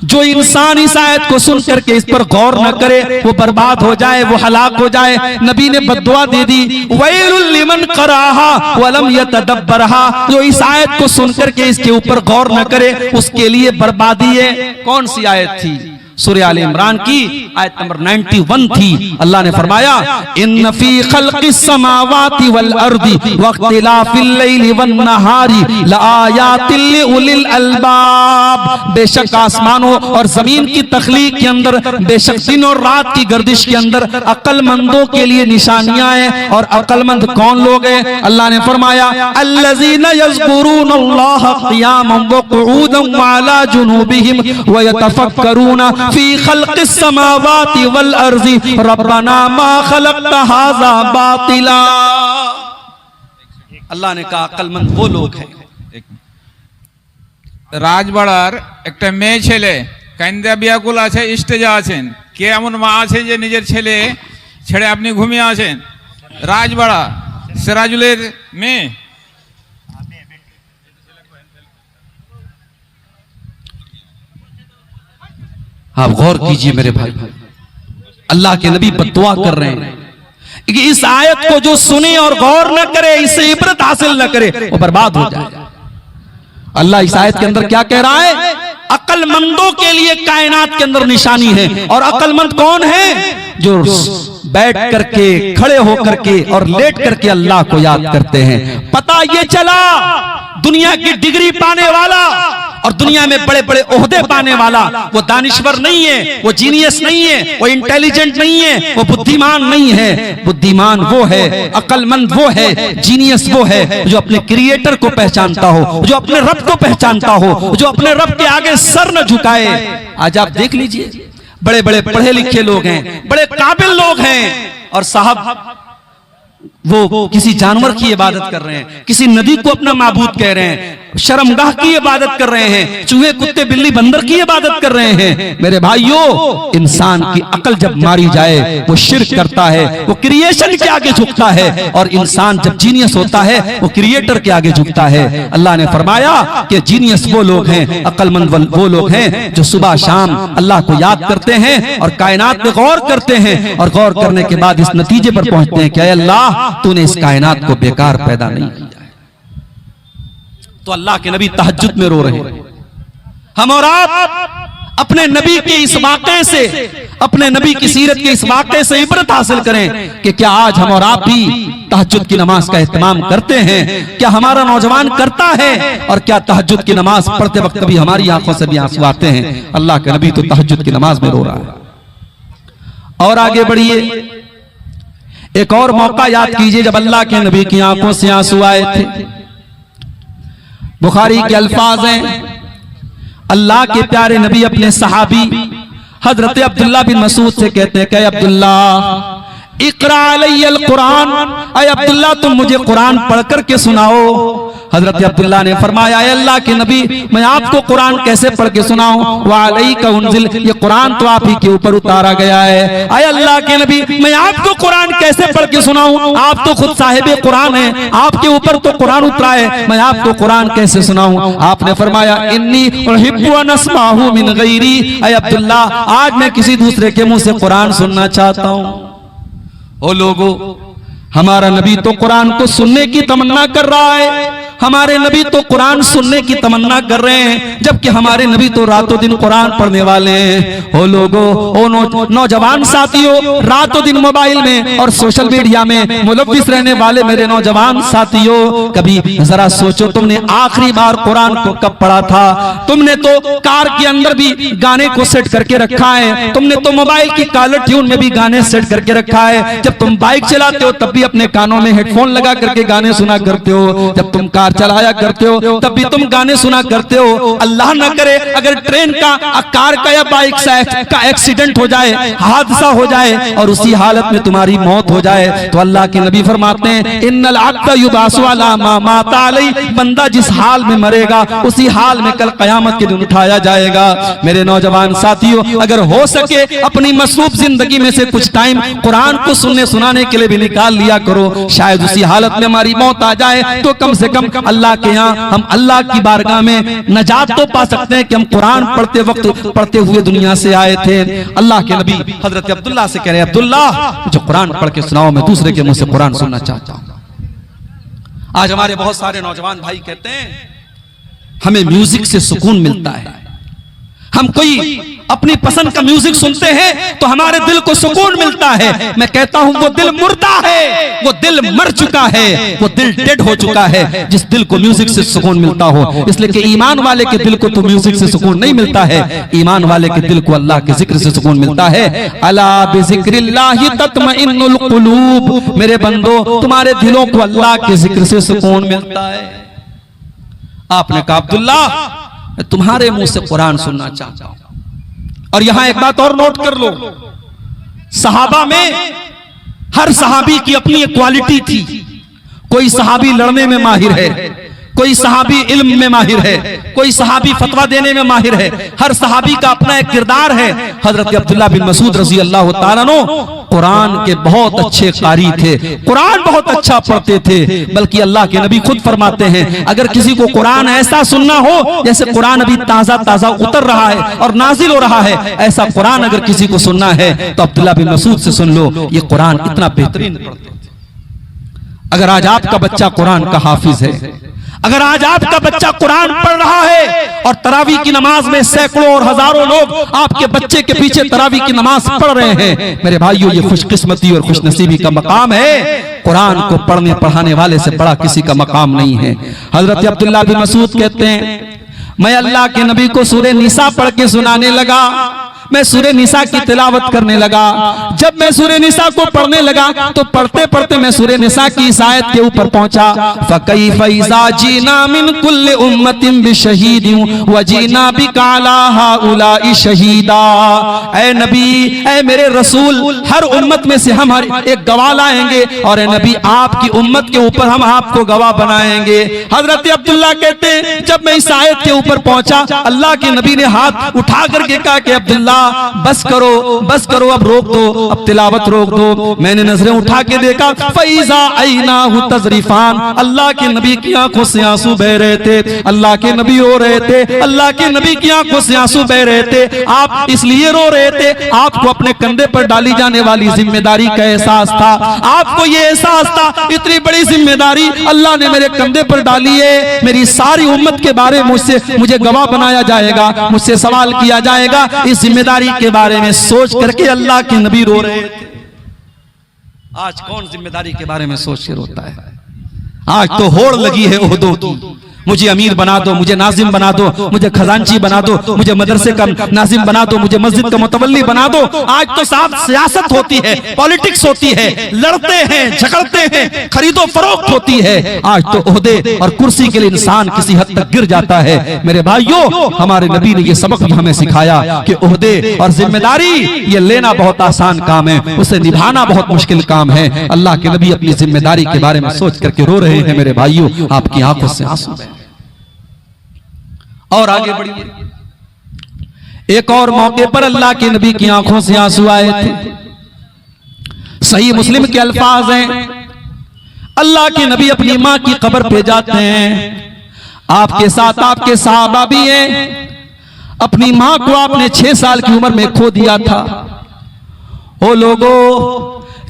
जो इंसान इस आयत को सुन करके इस पर गौर न करे वो बर्बाद हो जाए, वो हलाक हो जाए। नबी ने बद्दुआ दे दी, वैलुल लिमन क़राहा वलम यतदब्बरहा, जो इस आयत को सुन करके इसके ऊपर गौर न करे उसके लिए बर्बादी है। कौन सी आयत थी? सूरह आल इमरान की आयत नंबर 91 थी। अल्लाह ने फरमाया, इन्न फी खल्क़िस समावाति वल अर्दि वख्तिलाफिल लैलि वन नहारी लआयातिल लिउलिल अलबाब। बेशक आसमानों और जमीन की तख्लीक के अंदर, बेशक दिन और रात की गर्दिश के अंदर अक्लमंदों के लिए निशानियां हैं। और अक्लमंद कौन लोग हैं? अल्लाह ने फरमाया, अल्लज़ीना यज़कुरूनल्लाह क़ियामन व क़ुऊदन व अला जुनूबिहिम व यतफक्करून फी खल्क़िस समावाति वल अर्ज़ि रब्बना मा खलक़्त हाज़ा बातिला। अल्लाह ने कहा अक्लमंद वो लोग हैं। রাজবাড়ার একটা মেয়ে ছেলে কান্দা বিয়াকুল আছে, স্টেজে আছেন, কে এমন মা আছে যে নিজের ছেলে ছেড়ে আপনি ঘুমিয়ে আছেন? রাজবাড়া সিরাজুলের মেয়ে। आप गौर कीजिए मेरे भाई, अल्लाह के नबी बद्दुआ कर रहे हैं कि इस आयत को जो सुने और गौर न करे, इससे इबरत हासिल न करे, वो बर्बाद हो जाए। अल्लाह इस आयत के अंदर क्या कह रहा है? अक्लमंदों के लिए कायनात के अंदर निशानी है। और अक्लमंद कौन है? जो बैठ करके, खड़े होकर के और लेट करके अल्लाह को याद करते हैं। पता ये चला दुनिया की डिग्री पाने वाला और दुनिया में बड़े बड़े ओहदे पाने वाला वो दानिश्वर नहीं है, वो जीनियस नहीं है, वो इंटेलिजेंट नहीं है, वो बुद्धिमान नहीं है। बुद्धिमान वो है, अक्लमंद वो है, जीनियस वो है जो अपने क्रिएटर को पहचानता हो, जो अपने रब को पहचानता हो, जो अपने रब के आगे सर न झुकाए। आज आप देख लीजिए, बड़े बड़े पढ़े लिखे लोग हैं, बड़े काबिल लोग हैं, और साहब वो किसी जानवर की इबादत कर रहे हैं, किसी नदी को अपना माबूद कह रहे हैं, शर्मगाह की इबादत कर रहे हैं, चूहे कुत्ते बिल्ली बंदर की इबादत कर रहे हैं। मेरे भाइयों, इंसान की अकल जब मारी जाए वो शिर्क करता है, वो क्रिएशन के आगे झुकता है, और इंसान जब जीनियस होता है वो क्रिएटर के आगे झुकता है। अल्लाह ने फरमाया कि जीनियस वो लोग हैं, अक्लमंद वो लोग हैं जो सुबह शाम अल्लाह को याद करते हैं और कायनात पे गौर करते हैं, और गौर करने के बाद इस नतीजे पर पहुंचते हैं कि अल्लाह तूने इस कायनात को बेकार पैदा नहीं किया है। तो अल्लाह के नबी तहज्जुद में रो रहे हैं। हम और आप अपने नबी के इस वाक़े से, अपने नबी की सीरत के इस वाक़े से इबरत हासिल करें कि क्या आज हम और आप भी तहज्जुद की नमाज का एहतमाम करते हैं? क्या हमारा नौजवान करता है? और क्या तहज्जुद की नमाज पढ़ते वक्त भी हमारी आंखों से भी आंसू आते हैं? अल्लाह के नबी तो तहज्जुद की नमाज में रो रहा है। और आगे बढ़िए, एक और मौका याद कीजिए जब अल्लाह के नबी की आंखों से आंसू आए थे। बुखारी के अल्फाज हैं, अल्लाह के प्यारे नबी अपने सहाबी हजरत अब्दुल्ला बिन मसूद से कहते हैं कि अब्दुल्ला इक़रा अलैयल कुरान, अय अब्दुल्ला तुम मुझे कुरान पढ़ करके सुनाओ। हजरत अब्दुल्ला ने फरमाया, अल्लाह के नबी मैं आपको कुरान कैसे पढ़ के सुनाऊं? व अलैका उन्ज़िल, ये कुरान तो आप ही के ऊपर उतारा गया है। अय अल्लाह के नबी मैं आपको कुरान कैसे पढ़ के सुनाऊं? आप तो खुद साहिबे कुरान हैं, आपके ऊपर तो कुरान उतरा है, मैं आपको कुरान कैसे सुनाऊं? आपने फरमाया, इन्नी उहिब्बु अन अस्माहु मिन गैरी, अय अब्दुल्ला आज मैं किसी दूसरे के मुंह से कुरान सुनना चाहता हूं। ओ लोगों, हमारा नबी तो कुरान को सुनने की तमन्ना कर रहा है, हमारे नबी तो कुरान सुनने की तमन्ना कर रहे हैं, जबकि हमारे नबी तो रातों दिन कुरान पढ़ने वाले हैं। ओ लोगों, ओ नौजवान साथियों, रातों दिन मोबाइल में और सोशल मीडिया में मुलव्विस रहने वाले मेरे नौजवान साथियों, कभी जरा सोचो तुमने आखिरी बार कुरान को कब पढ़ा था? तुमने तो कार के अंदर भी गाने को सेट करके रखा है, तुमने तो मोबाइल की कॉलर ट्यून में भी गाने सेट करके रखा है, जब तुम बाइक चलाते हो तब भी अपने कानों में हेडफोन लगा करके गाने सुना करते हो, जब तुम कार चलाया करते हो तब भी तुम गाने सुना करते हो। अल्लाह न करे अगर ट्रेन का, कार का या बाइक का एक्सीडेंट हो जाए, हादसा हो जाए और उसी हालत में तुम्हारी मौत हो जाए, तो अल्लाह के नबी फरमाते हैं, इन्नल अब्द युबासु अला मा माता अलैहि, बंदा जिस हाल में मरेगा उसी हाल में कल कयामत के दिन उठाया जाएगा। मेरे नौजवान साथियों, अगर हो सके अपनी मसरूफ जिंदगी में से कुछ टाइम कुरान को सुनने सुनाने के लिए भी निकाल लिया करो। शायद उसी हालत में हमारी मौत आ जाए तो कम से कम अल्लाह के यहाँ हम अल्लाह की बारगाह में नजात तो पा सकते हैं कि हम कुरान पढ़ते वक्त पढ़ते हुए दुनिया से आए थे। अल्लाह के नबी हजरत अब्दुल्ला से कह रहे, अब्दुल्ला जो कुरान पढ़ के सुनाओ, मैं दूसरे के मुंह से कुरान सुनना चाहता हूं। आज हमारे बहुत सारे नौजवान भाई कहते हैं हमें म्यूजिक से सुकून मिलता है, हम कोई अपनी पसंद का म्यूजिक सुनते हैं तो हमारे दिल को सुकून मिलता है। मैं कहता हूं वो दिल मुर्दा है, वो दिल मर चुका है, वो दिल डेड हो चुका है जिस दिल को म्यूजिक से सुकून मिलता हो। इसलिए कि ईमान वाले के दिल को तो म्यूजिक से सुकून नहीं मिलता है, ईमान वाले के दिल को अल्लाह के जिक्र से सुकून मिलता है। अला बिज़िक्रिल्लाहि तत्मइन्नुल कुलूब, मेरे बंदो तुम्हारे दिलों को अल्लाह के जिक्र से सुकून मिलता है। आपने कहा, अब्दुल्ला मैं तुम्हारे मुंह से कुरान सुनना चाहता हूं। और यहां एक बात और नोट कर लो, सहाबा में हर सहाबी की अपनी एक क्वालिटी थी। कोई सहाबी लड़ने में माहिर है, कोई सहाबी इल्म में माहिर है, कोई सहाबी फतवा देने में माहिर है। हर सहाबी का अपना एक किरदार है। हजरत अब्दुल्लाह बिन मसूद रजी अल्लाह तआला अन्हु कुरान के बहुत अच्छे कारी थे, कुरान बहुत अच्छा पढ़ते थे। बल्कि अल्लाह के नबी खुद फरमाते हैं, अगर किसी को कुरान ऐसा सुनना हो जैसे कुरान अभी ताजा ताजा उतर रहा है और नाजिल हो रहा है, ऐसा कुरान अगर किसी को सुनना है तो अब्दुल्लाह बिन मसूद से सुन लो। ये कुरान इतना बेहतरीन पढ़ते थे। अगर आज आपका बच्चा कुरान का हाफिज है, अगर आज आपका बच्चा कुरान पढ़ रहा है और तरावी की नमाज में सैकड़ों और हजारों लोग आपके बच्चे के पीछे तरावी की नमाज पढ़ रहे हैं, मेरे भाइयों ये खुशकिस्मती और खुशनसीबी का मकाम है। कुरान को पढ़ने पढ़ाने वाले से बड़ा किसी का मकाम नहीं है। हजरत अब्दुल्लाह बिन मसूद कहते हैं, मैं अल्लाह के नबी को सूरह निसा पढ़ के सुनाने लगा, मैं सूरह निसा की तिलावत करने लगा। जब मैं सूरह निसा को पढ़ने लगा तो पढ़ते पढ़ते मैं सूरह निसा की इस आयत के ऊपर पहुंचा, फकैफ़ इज़ा जीना मिन कुल्लि उम्मतिन बिशहीदिन व जीना बिका अला हाउलाइ शहीदा। ऐ नबी, ऐ मेरे रसूल, हर उम्मत में से हम एक गवाह लाएंगे और ऐ नबी आपकी उम्मत के ऊपर हम आपको गवाह बनाएंगे। हजरत अब्दुल्लाह कहते हैं, जब मैं इस आयत के ऊपर पहुंचा, अल्लाह के नबी ने हाथ उठा करके कहा कि अब्दुल्ला बस करो, अब रोक दो, अब तिलावत रोक दो। मैंने नजरें उठा के देखा, फैजा ऐनाहु तज़रिफान, अल्लाह के नबी की आंखों से आंसू बह रहे थे। अल्लाह के नबी रो रहे थे, अल्लाह के नबी की आंखों से आंसू बह रहे थे। आप इसलिए रो रहे थे, आपको अपने कंधे पर डाली जाने वाली जिम्मेदारी का एहसास था। आपको ये एहसास था, इतनी बड़ी जिम्मेदारी अल्लाह ने मेरे कंधे पर डाली है, मेरी सारी उम्मत के बारे में मुझे गवाह बनाया जाएगा, मुझसे सवाल किया जाएगा। इस जिम्मेदारी के बारे में सोच करके अल्लाह के नबी रो रहे थे। आज कौन जिम्मेदारी के बारे में सोच के रोता है? आज तो होड़ लगी है ओहदों की, मुझे अमीर बना दो, मुझे नाजिम बना दो, मुझे खजांची बना दो, मुझे मदरसे का नाजिम बना दो, मुझे मस्जिद का मुतवल्ली बना दो। आज तो साफ सियासत होती है, पॉलिटिक्स होती है, लड़ते हैं, झगड़ते हैं, खरीदो फरोख्त होती है। आज तो ओहदे और कुर्सी के लिए इंसान किसी हद तक गिर जाता है। मेरे भाइयों, हमारे नबी ने यह सबक भी हमें सिखाया कि ओहदे और जिम्मेदारी ये लेना बहुत आसान काम है, उसे निभाना बहुत मुश्किल काम है। अल्लाह के नबी अपनी जिम्मेदारी के बारे में सोच करके रो रहे हैं। मेरे भाइयों, आपकी आंखों से आंसू बह। और आगे बढ़िए, एक और मौके पर अल्लाह के नबी की आंखों से आंसू आए थे। सही मुस्लिम के अल्फाज हैं, अल्लाह के नबी अपनी मां की कब्र पे जाते हैं, आपके साथ आपके सहाबा भी हैं। अपनी मां को आपने 6 साल की उम्र में खो दिया था। ओ लोगों,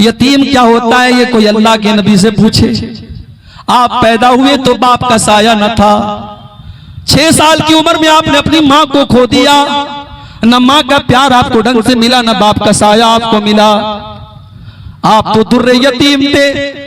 यतीम क्या होता है ये कोई अल्लाह के नबी से पूछे। आप पैदा हुए तो बाप का साया न था, 6 साल की उम्र में आपने अपनी मां को खो दिया। न मां का प्यार आपको ढंग से मिला, न बाप का साया आपको मिला। आप तो दुर्रे यतीम थे,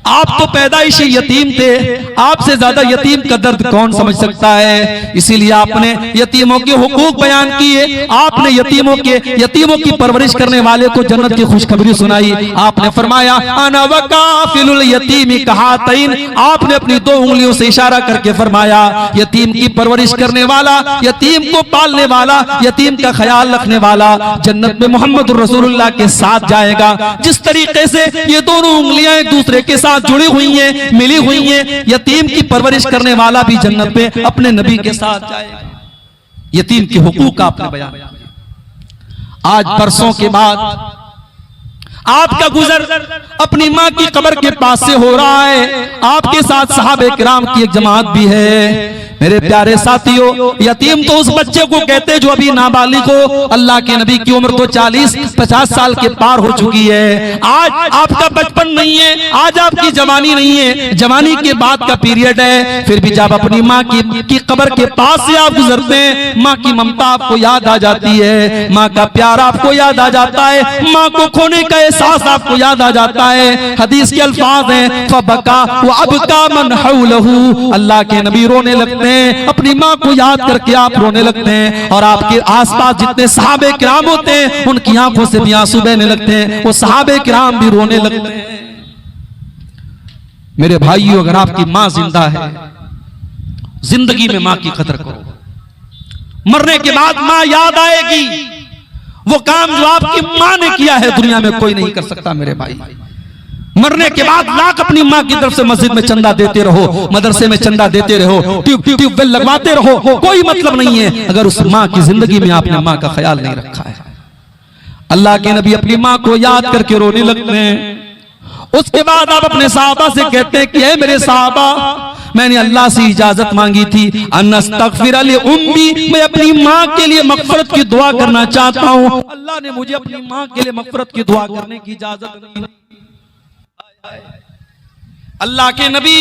आप तो पैदाइशी यतीम थे। आपसे ज्यादा यतीम का दर्द कौन समझ सकता है? इसीलिए आपने यतीमों के हुकूक बयान किए। आपने यतीमों की परवरिश करने वाले को जन्नत की खुशखबरी सुनाई। आपने फरमाया अना वकाफिलुल यतीमी कहातैन। आपने अपनी 2 उंगलियों से इशारा करके फरमाया, यतीम की परवरिश करने वाला, यतीम को पालने वाला, यतीम का ख्याल रखने वाला जन्नत में मोहम्मद रसूलुल्लाह के साथ जाएगा। जिस तरीके से ये दोनों उंगलियां एक दूसरे के साथ जुड़ी हुई हैं, मिली हुई हैं, यतीम की परवरिश करने वाला भी जन्नत में अपने नबी के साथ जाएगा। यतीम के हुकूक का आपने बयान। आज बरसों के बाद आपका गुजर अपनी मां की कब्र के पास से हो रहा है। आपके साथ सहाबे किराम की एक जमात भी है। मेरे प्यारे साथियों, यतीम तो उस बच्चे को कहते जो अभी नाबालिग हो। अल्लाह के नबी की उम्र तो 40-50 साल के पार हो चुकी है। आज आपका बचपन नहीं है, आज आपकी जवानी नहीं है, जवानी के बाद का पीरियड है। फिर भी जब अपनी माँ की कब्र के पास से आप गुजरते हैं, माँ की ममता आपको याद आ जाती है, माँ का प्यार आपको याद आ जाता है, माँ को खोने का एहसास आपको याद आ जाता है। हदीस के अल्फाज हैं, फबका व अबका मन हौलहू। अल्लाह के नबी रोने लगते हैं, अपनी माँ को याद करके आप रोने लगते हैं। और आपके आसपास जितने सहाबे किराम होते हैं, उनकी आंखों से भी आंसू बहने लगते हैं, वो सहाबे किराम भी रोने लगते हैं। मेरे भाइयों, अगर आपकी माँ जिंदा है, जिंदगी में माँ की कदर करो। मरने के बाद माँ याद आएगी, वो काम जो आपकी माँ ने किया है दुनिया में कोई नहीं कर सकता मेरे भाई। मरने के बाद लाख अपनी माँ की तरफ से मस्जिद में चंदा देते रहो, मदरसे में चंदा देते रहो, ट्यूबवेल लगवाते रहो, कोई मतलब नहीं है अगर उस माँ की जिंदगी में आपने माँ का ख्याल नहीं रखा है। अल्लाह के नबी अपनी माँ को याद करके रोने लगते हैं। उसके बाद आप अपने साहबा से कहते हैं कि ऐ मेरे साहबा, मैंने अल्लाह से इजाजत मांगी थी अनस्तगफिर ली उम्मी, मैं अपनी माँ के लिए मगफरत की दुआ करना चाहता हूँ। अल्लाह ने मुझे अपनी माँ के लिए मगफरत की दुआ करने की इजाजत नहीं दी। अल्लाह के नबी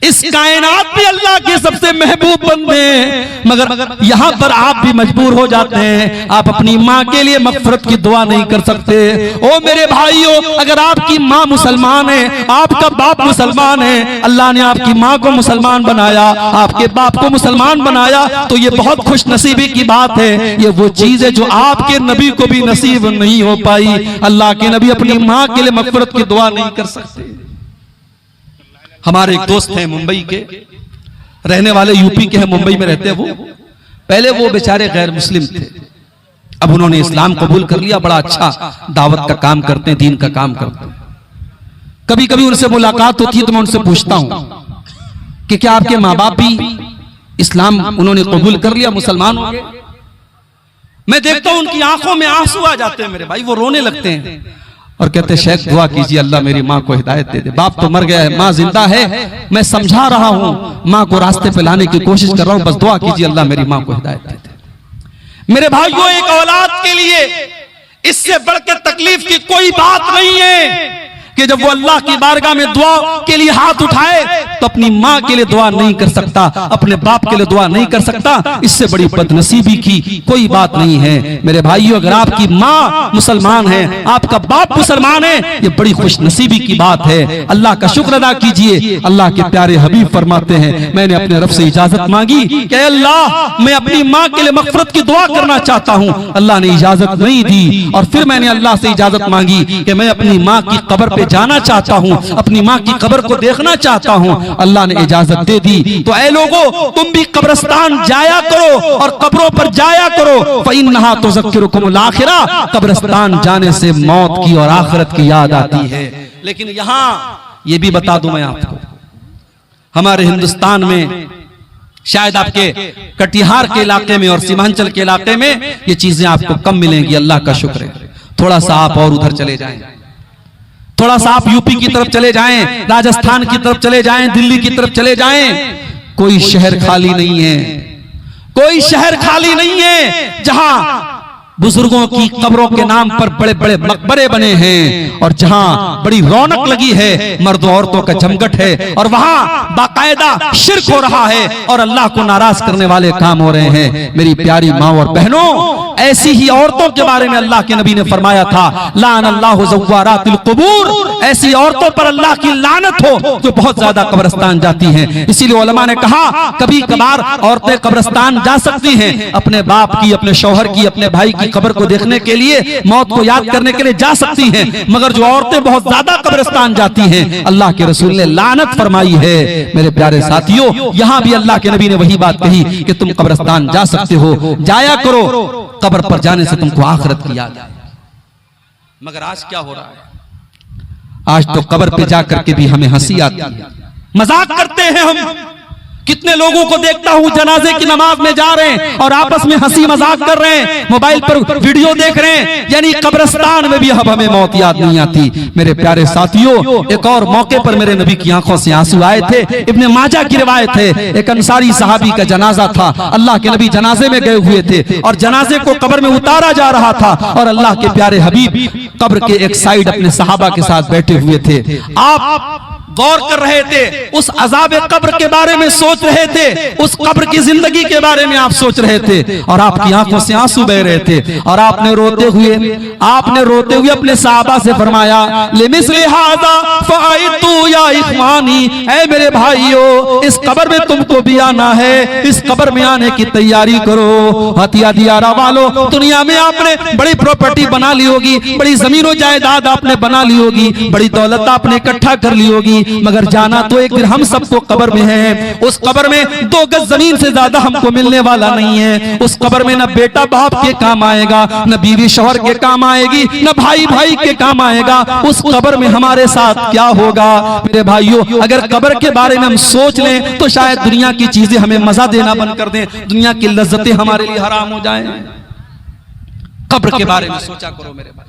इस कायनात में अल्लाह के सबसे महबूब बंदे हैं, मगर यहां पर आप भी मजबूर हो जाते हैं, आप अपनी माँ के लिए मगफरत की दुआ नहीं कर सकते। ओ मेरे भाइयों, अगर आपकी माँ मुसलमान है, आपका बाप मुसलमान है, अल्लाह ने आपकी माँ को मुसलमान बनाया, आपके बाप को मुसलमान बनाया, तो ये बहुत खुश नसीबी की बात है। ये वो चीज है जो आपके नबी को भी नसीब नहीं हो पाई। अल्लाह के नबी अपनी माँ के लिए मगफरत की दुआ नहीं कर सकते। हमारे एक दोस्त हैं मुंबई के, रहने वाले यूपी के हैं, मुंबई में रहते हैं वो। पहले वो बेचारे गैर मुस्लिम थे, अब उन्होंने इस्लाम कबूल कर लिया, बड़ा अच्छा दावत का काम करते हैं, दीन का काम करते हैं। कभी कभी उनसे मुलाकात होती है तो मैं उनसे पूछता हूं कि क्या आपके माँ बाप भी इस्लाम उन्होंने कबूल कर लिया, मुसलमान हो गए? मैं देखता हूं उनकी आंखों में आंसू आ जाते हैं मेरे भाई, वो रोने लगते हैं और कहते हैं शेख दुआ कीजिए अल्लाह मेरी माँ को हिदायत दे दे। बाप तो मर गया है, माँ जिंदा है, मैं समझा रहा हूँ, माँ को रास्ते पे लाने की कोशिश कर रहा हूँ, बस दुआ कीजिए अल्लाह मेरी माँ को हिदायत दे दे। मेरे भाइयों, एक औलाद के लिए इससे बढ़ के तकलीफ की कोई बात नहीं है कि जब वो अल्लाह की बारगाह में दुआ के लिए हाथ उठाए तो अपनी माँ के लिए दुआ नहीं कर सकता, अपने बाप के लिए दुआ नहीं कर सकता। इससे बड़ी बदनसीबी की कोई बात नहीं है मेरे भाइयों। अगर आपकी माँ मुसलमान है, आपका बाप मुसलमान है, ये बड़ी खुशनसीबी की बात है। अल्लाह का शुक्र अदा कीजिए। अल्लाह के प्यारे हबीब फरमाते हैं, मैंने अपने रब से इजाजत मांगी कि अल्लाह मैं अपनी माँ के लिए मगफरत की दुआ करना चाहता हूँ, अल्लाह ने इजाजत नहीं दी। और फिर मैंने अल्लाह से इजाजत मांगी कि मैं अपनी माँ की कब्र पे जाना चाहता हूँ, अपनी माँ की कब्र को देखना चाहता हूँ, अल्लाह ने इजाजत दे दी। तो ऐ लोगों, तुम भी कब्रिस्तान जाया करो और कब्रों पर जाया करो। फइन्नहा तुज़क्किरुकुमुल आखिरा, कब्रिस्तान जाने से मौत की और आखिरत की याद आती है। लेकिन यहाँ ये भी बता दूं मैं आपको, हमारे हिंदुस्तान में शायद आपके कटिहार के इलाके में और सीमांचल के इलाके में ये चीजें आपको कम मिलेंगी। अल्लाह का शुक्र है। थोड़ा सा आप और उधर चले जाएं, थोड़ा सा आप यूपी की तरफ चले जाएं, राजस्थान की तरफ चले जाएं, दिल्ली की तरफ चले जाएं, कोई शहर खाली नहीं है, कोई शहर खाली नहीं है जहां बुजुर्गों की कब्रों के नाम पर बड़े बड़े मकबरे बने हैं और जहां बड़ी रौनक लगी है, मर्दों औरतों का जमघट है और वहां बाकायदा शिर्क हो रहा है और अल्लाह को नाराज करने वाले काम हो रहे हैं। मेरी प्यारी माँ और बहनों, ऐसी ही औरतों के बारे में अल्लाह के नबी ने फरमाया था, लानल्लाहु ज़व्वारातिल क़ुबूर, ऐसी औरतों पर अल्लाह की लानत हो जो बहुत ज्यादा कब्रिस्तान जाती हैं। इसीलिए उलमा ने कहा कभी कभार औरतें कब्रिस्तान जा सकती हैं, अपने बाप की, अपने शौहर की, अपने भाई की कब्र को देखने के लिए, मौत को याद करने के लिए जा सकती हैं, मगर जो औरतें बहुत ज्यादा कब्रिस्तान जाती हैं, अल्लाह के रसूल ने लानत फरमाई है। मेरे प्यारे साथियों, यहां भी अल्लाह के नबी ने वही बात कही कि तुम कब्रिस्तान जा सकते हो, जाया करो, कब्र पर जाने से तुमको आखिरत की याद आए। मगर आज क्या हो रहा है? आज तो कब्र पे जाकर के भी हमें हंसी आती है, मजाक करते हैं हम। कितने लोगों को देखता हूं जनाजे की नमाज में जा रहे हैं और आपस में हंसी मजाक कर रहे हैं, मोबाइल पर वीडियो देख रहे हैं, यानी कब्रिस्तान में भी अब हमें मौत याद नहीं आती। मेरे प्यारे साथियों, एक और मौके पर मेरे नबी की आंखों से आंसू आए थे। इब्ने माजा की रिवायत है, एक अंसारी सहाबी का जनाजा था, अल्लाह के नबी जनाजे में गए हुए थे और जनाजे को कब्र में उतारा जा रहा था और अल्लाह के प्यारे हबीब कब्र के एक साइड अपने सहाबा के साथ बैठे हुए थे। आप गौर कर रहे थे, उस अजाब कब्र के बारे में सोच रहे थे, उस कब्र की जिंदगी के बारे में आप सोच रहे थे और आपकी आंखों से आंसू बह रहे थे और आपने रोते हुए अपने सहाबा से फरमाया, लिमिस्ली हाज़ा फ़अइतू या इख़वानी, ऐ मेरे भाइयों, इस कब्र में तुमको भी आना है, इस कब्र में आने की तैयारी करो। हथिया दियारा वालों, दुनिया में आपने बड़ी प्रॉपर्टी बना ली होगी, बड़ी जमीनों जायदाद आपने बना ली होगी, बड़ी दौलत आपने इकट्ठा कर ली होगी, मगर जाना तो एक दिन हम सबको कब्र में है। उस कब्र में 2 गज जमीन से ज्यादा हमको मिलने वाला नहीं है। उस कब्र में न बेटा बाप के काम आएगा, न बीवी शौहर के काम आएगी, न भाई भाई के काम आएगा। उस कब्र में हमारे साथ क्या होगा? मेरे भाइयों, अगर कब्र के बारे में हम सोच लें तो शायद दुनिया की चीजें हमें मजा देना बंद कर दें, दुनिया की लज्जतें हमारे लिए हराम हो जाएं। कब्र के बारे में सोचा करो मेरे भाई।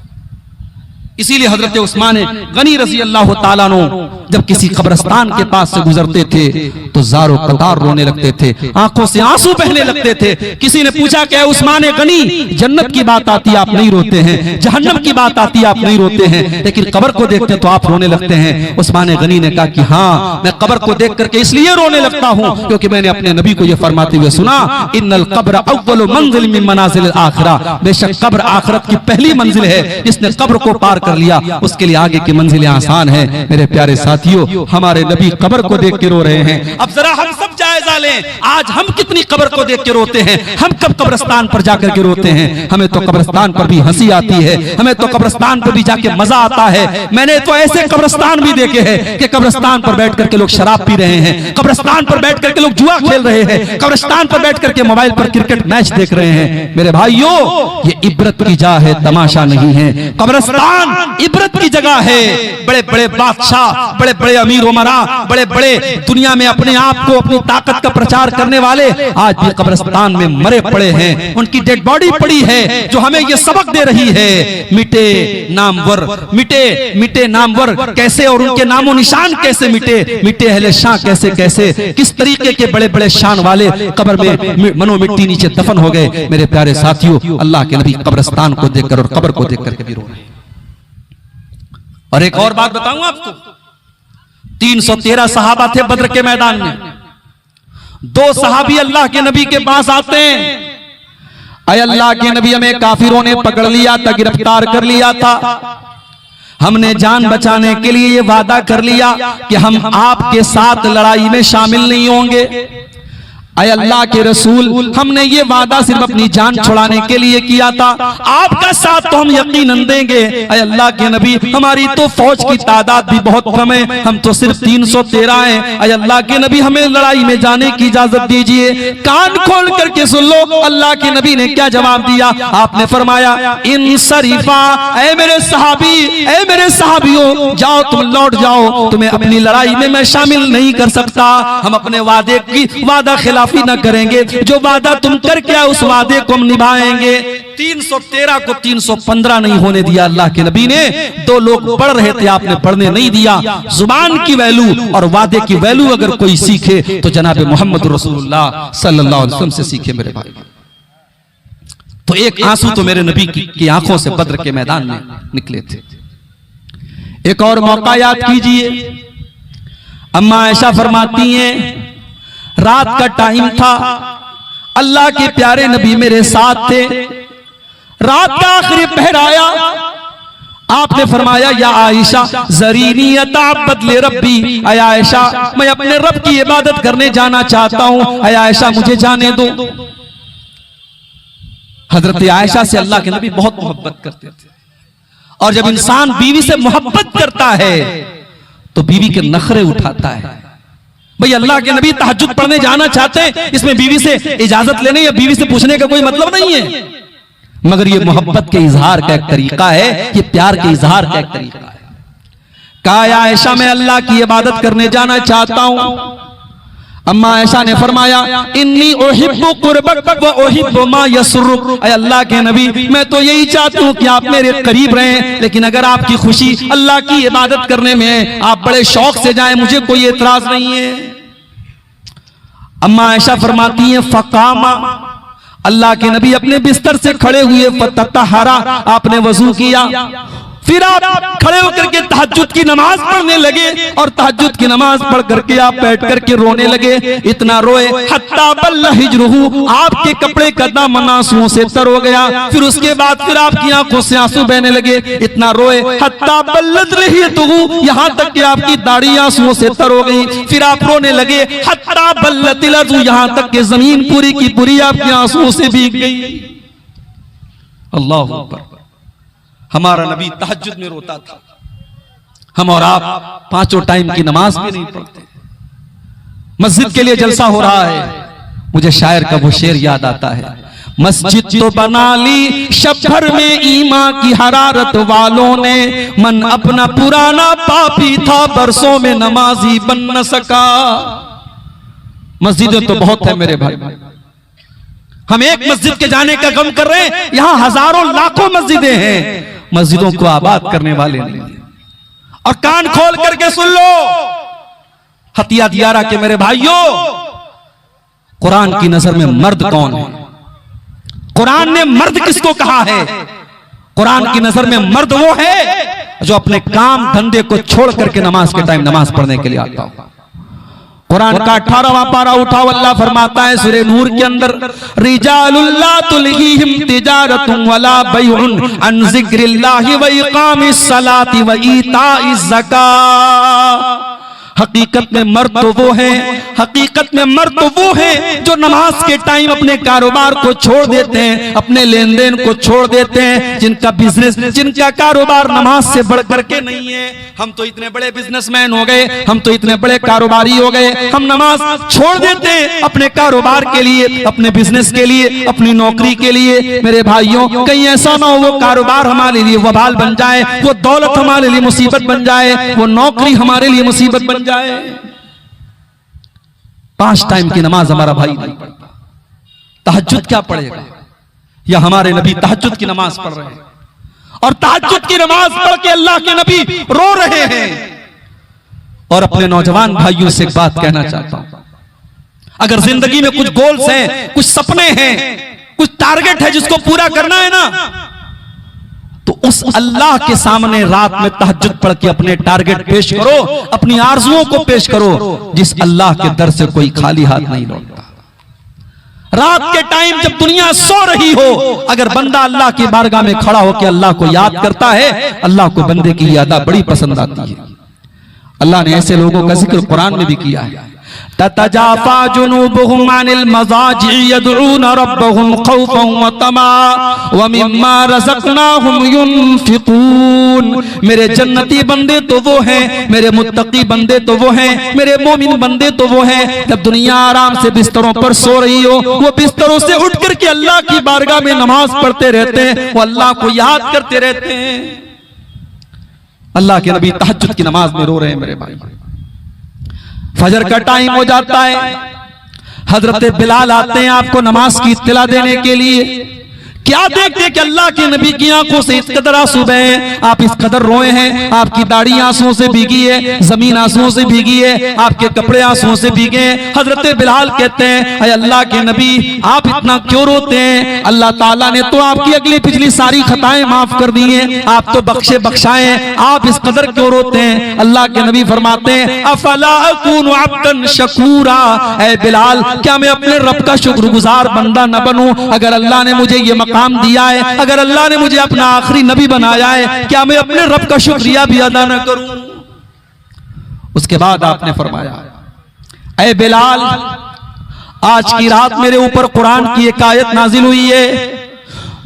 इसीलिए हजरत उस्मान गनी रजी अल्लाह ताला अन्हु जब किसी कब्रिस्तान के पास से गुजरते थे तो ज़ारो कतार रोने लगते थे, आंखों से आंसू बहने लगते थे। किसी ने पूछा कि उस्मान गनी, जन्नत की बात आती आप नहीं रोते हैं, जहन्नम की बात आती आप नहीं रोते हैं, लेकिन कब्र को देखते तो आप रोने लगते हैं। उस्मान गनी ने कहा कि हाँ, मैं कब्र को देख करके इसलिए रोने लगता हूँ क्योंकि मैंने अपने नबी को यह फरमाते हुए सुना, इन्नल कब्र अव्वलु मंजिल मिन मनाजिल आखिरह, बेशक कब्र आखिरत की पहली मंजिल है। जिसने कब्र को पार कर लिया उसके लिए आगे की मंजिलें आसान है। मेरे प्यारे साथियों, हमारे नबी कब्र को देख के रो रहे हैं। अब जरा हम सब जायजा लें, आज हम कितनी कब्र को देख के रोते हैं, हम कब कब्रिस्तान पर जाकर के रोते हैं। हमें तो कब्रिस्तान पर भी हंसी आती है, हमें तो कब्रिस्तान पर भी जाके मजा आता है। मैंने तो ऐसे कब्रिस्तान भी देखे हैं कि कब्रिस्तान पर बैठ करके लोग शराब पी रहे हैं, कब्रिस्तान पर बैठ करके लोग जुआ खेल रहे हैं, कब्रिस्तान पर बैठ करके मोबाइल पर क्रिकेट मैच देख रहे हैं। मेरे भाइयों, ये इबरत की जा है, तमाशा नहीं है। कब्रिस्तान इबरत की जगह है। बड़े बड़े बादशाह, बड़े बड़े अमीर उमरा, बड़े बड़े दुनिया में अपने आप को, अपनी ताकत का प्रचार करने वाले आज भी कब्रिस्तान में मरे पड़े हैं। उनकी डेड बॉडी पड़ी है जो हमें यह सबक दे रही है, मिटे नामवर, मिटे मिटे नामवर कैसे, और उनके नामो निशान कैसे मिटे, मिटे अहले शाह कैसे कैसे, किस तरीके के बड़े बड़े शान वाले कब्र में मनो मिट्टी नीचे दफन हो गए। मेरे प्यारे साथियों, अल्लाह के नबी कब्रिस्तान को देखकर और कब्र को देखकर के भी रो रहे हैं। और एक और बात बताऊं आपको, 313 सहाबा थे बद्र के मैदान में। 2 सहाबी अल्लाह के नबी के पास आते हैं, अय अल्लाह के नबी, हमें काफिरों ने पकड़ लिया था, गिरफ्तार कर लिया था। हमने जान बचाने के लिए ये वादा कर लिया कि हम आपके साथ लड़ाई में शामिल नहीं होंगे। अय अल्लाह के रसूल, हमने ये वादा सिर्फ अपनी जान छुड़ाने के लिए किया था, आपका साथ तो हम यकीनन देंगे। अय अल्लाह के नबी, हमारी तो फौज की तादाद भी बहुत कम है, हम तो सिर्फ 313 हैं। अय अल्लाह के नबी, हमें लड़ाई में जाने की इजाजत दीजिए। कान खोल करके सुन लो, अल्लाह के नबी ने क्या जवाब दिया। आपने फरमाया, इन शरीफा, ऐ मेरे सहाबी, ऐ मेरे सहाबियों, जाओ तुम लौट जाओ, तुम्हें अपनी लड़ाई में मैं शामिल नहीं कर सकता। हम अपने वादे की वादा खिलाफ न करेंगे, जो वादा तुम करके आए उस वादे को हम निभाएंगे। 313 को 315 नहीं होने दिया अल्लाह के नबी ने। 2 लोग पढ़ रहे थे, आपने पढ़ने नहीं दिया। जुबान की वैल्यू और वादे की वैल्यू अगर कोई सीखे तो जनाब मोहम्मद रसूलुल्लाह सल्लल्लाहु अलैहि वसल्लम से सीखे मेरे भाई। तो एक आंसू तो मेरे नबी की आंखों से बद्र के मैदान में निकले थे। एक और मौका याद कीजिए, अम्मा आयशा फरमाती हैं, रात का टाइम था, अल्लाह के प्यारे नबी मेरे साथ थे, रात का आखिरी पहर आया, आपने फरमाया, या आयशा ज़रीनी अताबद ले रब्बी, अय आयशा मैं अपने रब की इबादत करने जाना चाहता हूं, अय आयशा मुझे जाने दो। हजरत आयशा से अल्लाह के नबी बहुत मोहब्बत करते थे, और जब इंसान बीवी से मोहब्बत करता है तो बीवी के नखरे उठाता है। भाई अल्लाह के नबी तहज्जुद पढ़ने जाना चाहते हैं, इसमें बीवी से इजाजत लेने या बीवी से पूछने का कोई मतलब नहीं है, मगर ये मोहब्बत के इजहार का एक तरीका है, ये प्यार के इजहार का एक तरीका है। कहा, आयशा मैं अल्लाह की इबादत करने जाना चाहता हूं। अम्मा आयशा ने फरमाया, इन्नी उहिब्बु कुर्बक व उहिब्बु मा यसरुक, ऐ अल्लाह के नबी मैं तो यही चाहती हूँ कि आप मेरे करीब रहें, लेकिन अगर आपकी खुशी अल्लाह की इबादत करने में है, आप बड़े शौक से जाएं, मुझे कोई एतराज नहीं है। अम्मा आयशा फरमाती हैं, फकामा, अल्लाह के नबी अपने बिस्तर से खड़े हुए, फततहरा, आपने वजू किया, फिर आप खड़े होकर के तहज्जुद की नमाज पढ़ने लगे, और तहज्जुद की नमाज पढ़ करके आप बैठ करके रोने लगे। इतना रोए हत्ता बल्ला हिजरुहु, आपके कपड़े का दामन आंसुओं से तर हो गया। फिर उसके बाद फिर आपकी आंखों से आंसू बहने लगे। इतना रोए हत्ता बल्लत लहियतुहु, यहाँ तक कि आपकी दाढ़ी आंसुओं से तर हो गई। फिर आप रोने लगे हत्ता बल्लतिल अर्ज़ु, यहाँ तक कि जमीन पूरी की पूरी आपकी आंसुओं से भीग गई। अल्लाहु अकबर। हमारा नबी तहज्जुद में रोता था, हम और आप पांचों टाइम की नमाज भी नहीं पढ़ते। मस्जिद के लिए जलसा हो रहा है, मुझे शायर का वो शेर याद आता है, मस्जिद तो बना ली शब भर में ईमा की हरारत वालों ने, मन अपना पुराना पापी था बरसों में नमाजी बन न सका। मस्जिदें तो बहुत है मेरे भाई, हम एक मस्जिद के जाने का गम कर रहे हैं, यहां हजारों लाखों मस्जिदें हैं, मस्जिदों को आबाद करने वाले नहीं। और कान खोल करके सुन लो हतिया दियारा के मेरे भाइयों, कुरान की नजर में मर्द कौन है? कुरान ने मर्द किसको कहा है? कुरान की नजर में मर्द वो है जो अपने काम धंधे को छोड़ करके नमाज के टाइम नमाज पढ़ने के लिए आता हो। कुरान का 18वां पारा उठाओ, अल्लाह फरमाता है सूरह नूर के अंदर, रिजालुल ला तुल्हीहिम तिजारतुन वला बैउन अन जिक्रिल्लाहि व इकामिस सलाति व ईताइज ज़कात। हकीकत में मर्द तो वो है, हकीकत में मर्द तो वो है जो नमाज के टाइम अपने कारोबार को छोड़ देते हैं, अपने लेन देन को छोड़ देते हैं, जिनका बिजनेस, जिनका कारोबार नमाज से बढ़ करके नहीं है। हम तो इतने बड़े बिजनेसमैन हो गए, हम तो इतने बड़े कारोबारी हो गए, हम नमाज छोड़ देते हैं अपने कारोबार के लिए, अपने बिजनेस के लिए, अपनी नौकरी के लिए। मेरे भाइयों, कहीं ऐसा ना हो वो कारोबार हमारे लिए वबाल बन जाए, वो दौलत हमारे लिए मुसीबत बन जाए, वो नौकरी हमारे लिए मुसीबत बन जाए। 5 टाइम की नमाज हमारा भाई नहीं पढ़ता, तहज्जुद क्या पढ़ेगा? या हमारे नबी तहज्जुद की नमाज पढ़ रहे हैं, और तहज्जुद की नमाज पढ़ के अल्लाह के नबी रो रहे हैं। और अपने नौजवान भाइयों से एक बात कहना चाहता हूं, अगर जिंदगी में कुछ गोल्स हैं, कुछ सपने हैं, कुछ टारगेट है जिसको पूरा करना है ना, तो उस अल्लाह के सामने रात में तहज्जुद पढ़ के अपने टारगेट पेश करो, अपनी आरजुओं को पेश करो, जिस अल्लाह के दर से कोई खाली हाथ नहीं लौटता। रात के टाइम जब दुनिया सो रही हो, अगर बंदा अल्लाह की बारगाह में खड़ा होकर अल्लाह को याद करता है, अल्लाह को बंदे की यादा बड़ी पसंद आती है। अल्लाह ने ऐसे लोगों का जिक्र कुरान में भी किया है, ततजाफा जुनूबुहुम अनिल मज़ाजि यदऊन रब्बहुम खौफन व तमा व मिम्मा रज़क़नाहुम युनफिकून। मेरे जन्नती बंदे तो वो हैं, मेरे मुत्तकी बंदे तो वो हैं, मेरे मोमिन बंदे तो वो हैं, जब दुनिया आराम से बिस्तरों पर सो रही हो, वो बिस्तरों से उठ करके अल्लाह की बारगाह में नमाज पढ़ते रहते हैं, वो अल्लाह को याद करते रहते हैं। अल्लाह के नबी तहज्जुद की नमाज में रो रहे हैं मेरे भाई। फजर का टाइम हो जाता है, हजरत बिलाल आते हैं आपको नमाज की इत्तला देने के लिए। क्या देखते कि अल्लाह के नबी की आंखों से इस कदर आंसू बहे, आप इस कदर रोए हैं, आपकी दाढ़ी आंसुओं से भीगी है, जमीन आंसुओं से भीगी है, आपके कपड़े आंसुओं से भीगे हैं। हजरत बिलाल कहते हैं, अरे अल्लाह के नबी आप इतना क्यों रोते हैं? अल्लाह ताला ने तो आपकी अगली पिछली सारी खताएं माफ कर दी हैं, आप तो बख्शे बख्शाए, आप इस कदर क्यों रोते हैं? अल्लाह के नबी फरमाते हैं, अफला अकूनु अब्दन शकूरा, ऐ बिलाल क्या मैं अपने रब का शुक्रगुजार बंदा न बनूं? अगर अल्लाह ने मुझे ये मकाम दिया है, अगर अल्लाह ने मुझे अपना आखिरी नबी बनाया है, क्या मैं अपने रब का शुक्रिया भी अदा न करूं? उसके बाद आपने फरमाया, ऐ बिलाल आज की रात मेरे ऊपर कुरान की एक आयत नाजिल हुई है,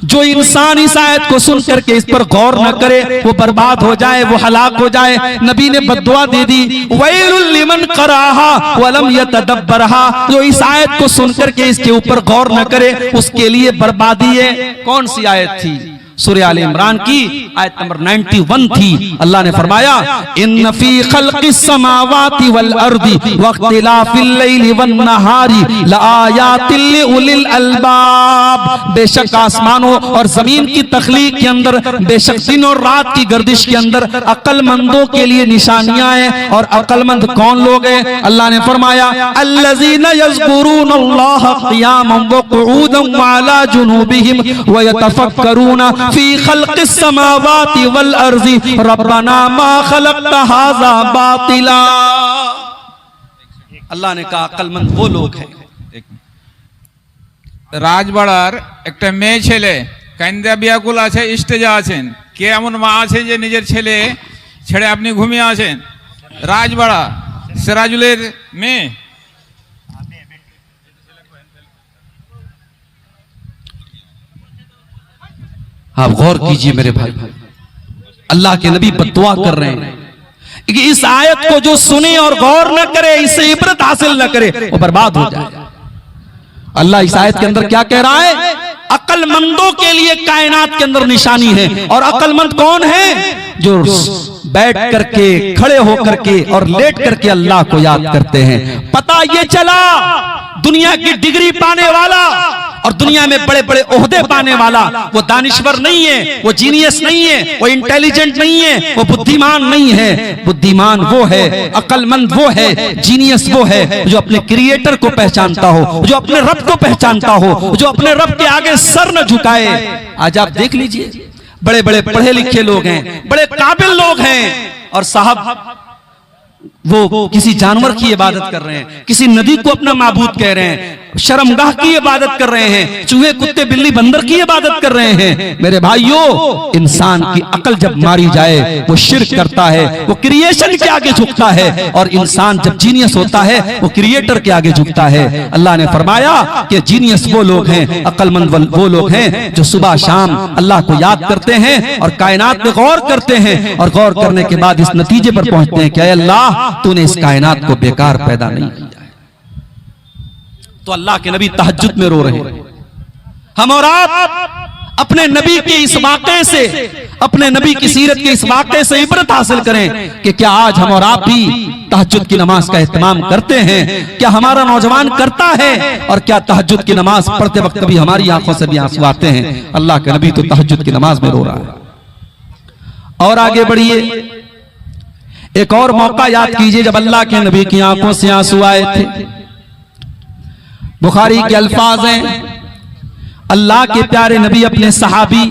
जो इंसान इस आयत को सुन करके इस पर गौर न करे वो बर्बाद हो जाए, वो हलाक हो जाए। नबी ने बद्दुआ दे दी, वैलुल लिमन क़राहा वलम यतदब्बरहा, जो इस आयत को सुन करके इसके ऊपर गौर न करे उसके लिए बर्बादी है। कौन सी आयत थी? सूरह आल इमरान की आयत नंबर 91 थी। अल्लाह ने फरमाया, इन्न फी खल्क़िस समावाति वल अर्दी वख्तिलाफिल लैली वन नहारी लआयातिल लिउलिल अलबाब। बेशक आसमानों और जमीन की तख्लीक के अंदर, बेशक दिन और रात की गर्दिश के अंदर अक्लमंदों के लिए निशानियां हैं। और अक्लमंद कौन लोग हैं? अल्लाह ने फरमाया, अल्लज़ीना यज़कुरूनल्लाह क़ियामन व क़ुऊदन व अला जुनूबिहिम व यतफक्करूना फी खल्क़िस समावाति वल अर्ज़ि रब्बना मा खलक़्ता हाज़ा बातिला। अल्लाह ने कहा अक्लमंद वो लोग हैं। রাজবাড়ার একটা মেয়ে ছেলে কান্দা বিয়াকুল আছে, স্টেজে আছেন, কে এমন মা আছে যে নিজের ছেলে ছেড়ে আপনি ঘুমিয়ে আছেন? রাজবাড়া সিরাজুলের মেয়ে। आप गौर कीजिए मेरे भाई, अल्लाह के नबी बद्दुआ कर रहे हैं, कि इस आयत को जो सुने और गौर न करे, इससे इबरत हासिल न करे, वो बर्बाद हो जाए। अल्लाह इस आयत के अंदर क्या कह रहा है? अक्लमंदों के लिए कायनात के अंदर निशानी है। और अक्लमंद कौन है? जो बैठ करके, खड़े होकर के और लेट करके अल्लाह को याद करते हैं। पता ये चला दुनिया की डिग्री पाने वाला और दुनिया में बड़े बड़े ओहदे पाने वाला वो दानिश्वर नहीं है, वो जीनियस नहीं है, वो इंटेलिजेंट नहीं है, वो बुद्धिमान नहीं है। बुद्धिमान वो है, अक्लमंद वो है, जीनियस वो है जो अपने क्रिएटर को पहचानता हो, जो अपने रब को पहचानता हो, जो अपने रब के आगे सर न झुकाए। आज आप देख लीजिए, बड़े बड़े पढ़े लिखे लोग हैं, बड़े काबिल लोग हैं, और साहब वो किसी जानवर की इबादत कर रहे हैं, किसी नदी को अपना माबूद कह रहे हैं, शर्मगाह की इबादत कर रहे हैं, चूहे कुत्ते बिल्ली बंदर की इबादत कर रहे हैं। मेरे भाइयों, इंसान की अकल जब मारी जाए वो शिर्क करता है, वो क्रिएशन के आगे झुकता है, और इंसान जब जीनियस होता है वो क्रिएटर के आगे झुकता है। अल्लाह ने फरमाया कि जीनियस वो लोग हैं, अक्लमंद वो लोग हैं जो सुबह शाम अल्लाह को याद करते हैं और कायनात में गौर करते हैं, और गौर करने के बाद इस नतीजे पर पहुंचते हैं कि अल्लाह तूने इस कायनात को बेकार पैदा नहीं किया है। तो अल्लाह के नबी तहज्जुद में रो रहे हैं। हम और आप अपने नबी के इस वाक़े से, अपने नबी की सीरत के इस वाक़े से इबरत हासिल करें कि क्या आज हम और आप भी तहज्जुद की नमाज का एहतमाम करते हैं? क्या हमारा नौजवान करता है? और क्या तहज्जुद की नमाज पढ़ते वक्त कभी हमारी आंखों से भी आंसू आते हैं? अल्लाह के नबी तो तहज्जुद की नमाज में रो रहा है। और आगे बढ़िए, एक और मौका याद कीजिए जब अल्लाह के नबी की आंखों से आंसू आए थे। बुखारी के अल्फाज हैं, अल्लाह के प्यारे नबी अपने सहाबी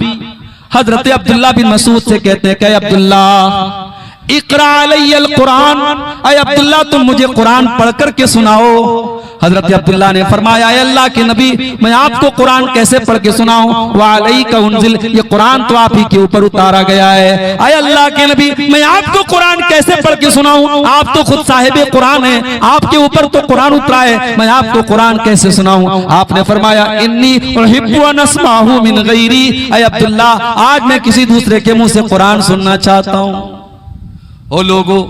हजरत अब्दुल्ला बिन मसूद से कहते हैं कि अब्दुल्ला इकरा अलैयल कुरान, अय अब्दुल्ला तुम मुझे कुरान पढ़कर के सुनाओ। हजरत अब्दुल्ला ने फरमाया, अल्लाह के नबी मैं आपको कुरान कैसे पढ़ के सुनाऊं? व अलैका उन्जिल, ये कुरान तो आप ही के ऊपर उतारा गया है। अय अल्लाह के नबी मैं आपको कुरान कैसे पढ़ के सुनाऊं? आप तो खुद साहिबे कुरान हैं, आपके ऊपर तो कुरान उतरा है, मैं आपको कुरान कैसे सुनाऊं? आपने फरमाया, इन्नी उहिब्बु अन अस्माहु मिन गैरी, अय अब्दुल्ला आज मैं किसी दूसरे के मुंह से कुरान सुनना चाहता हूं। ओ लोगों,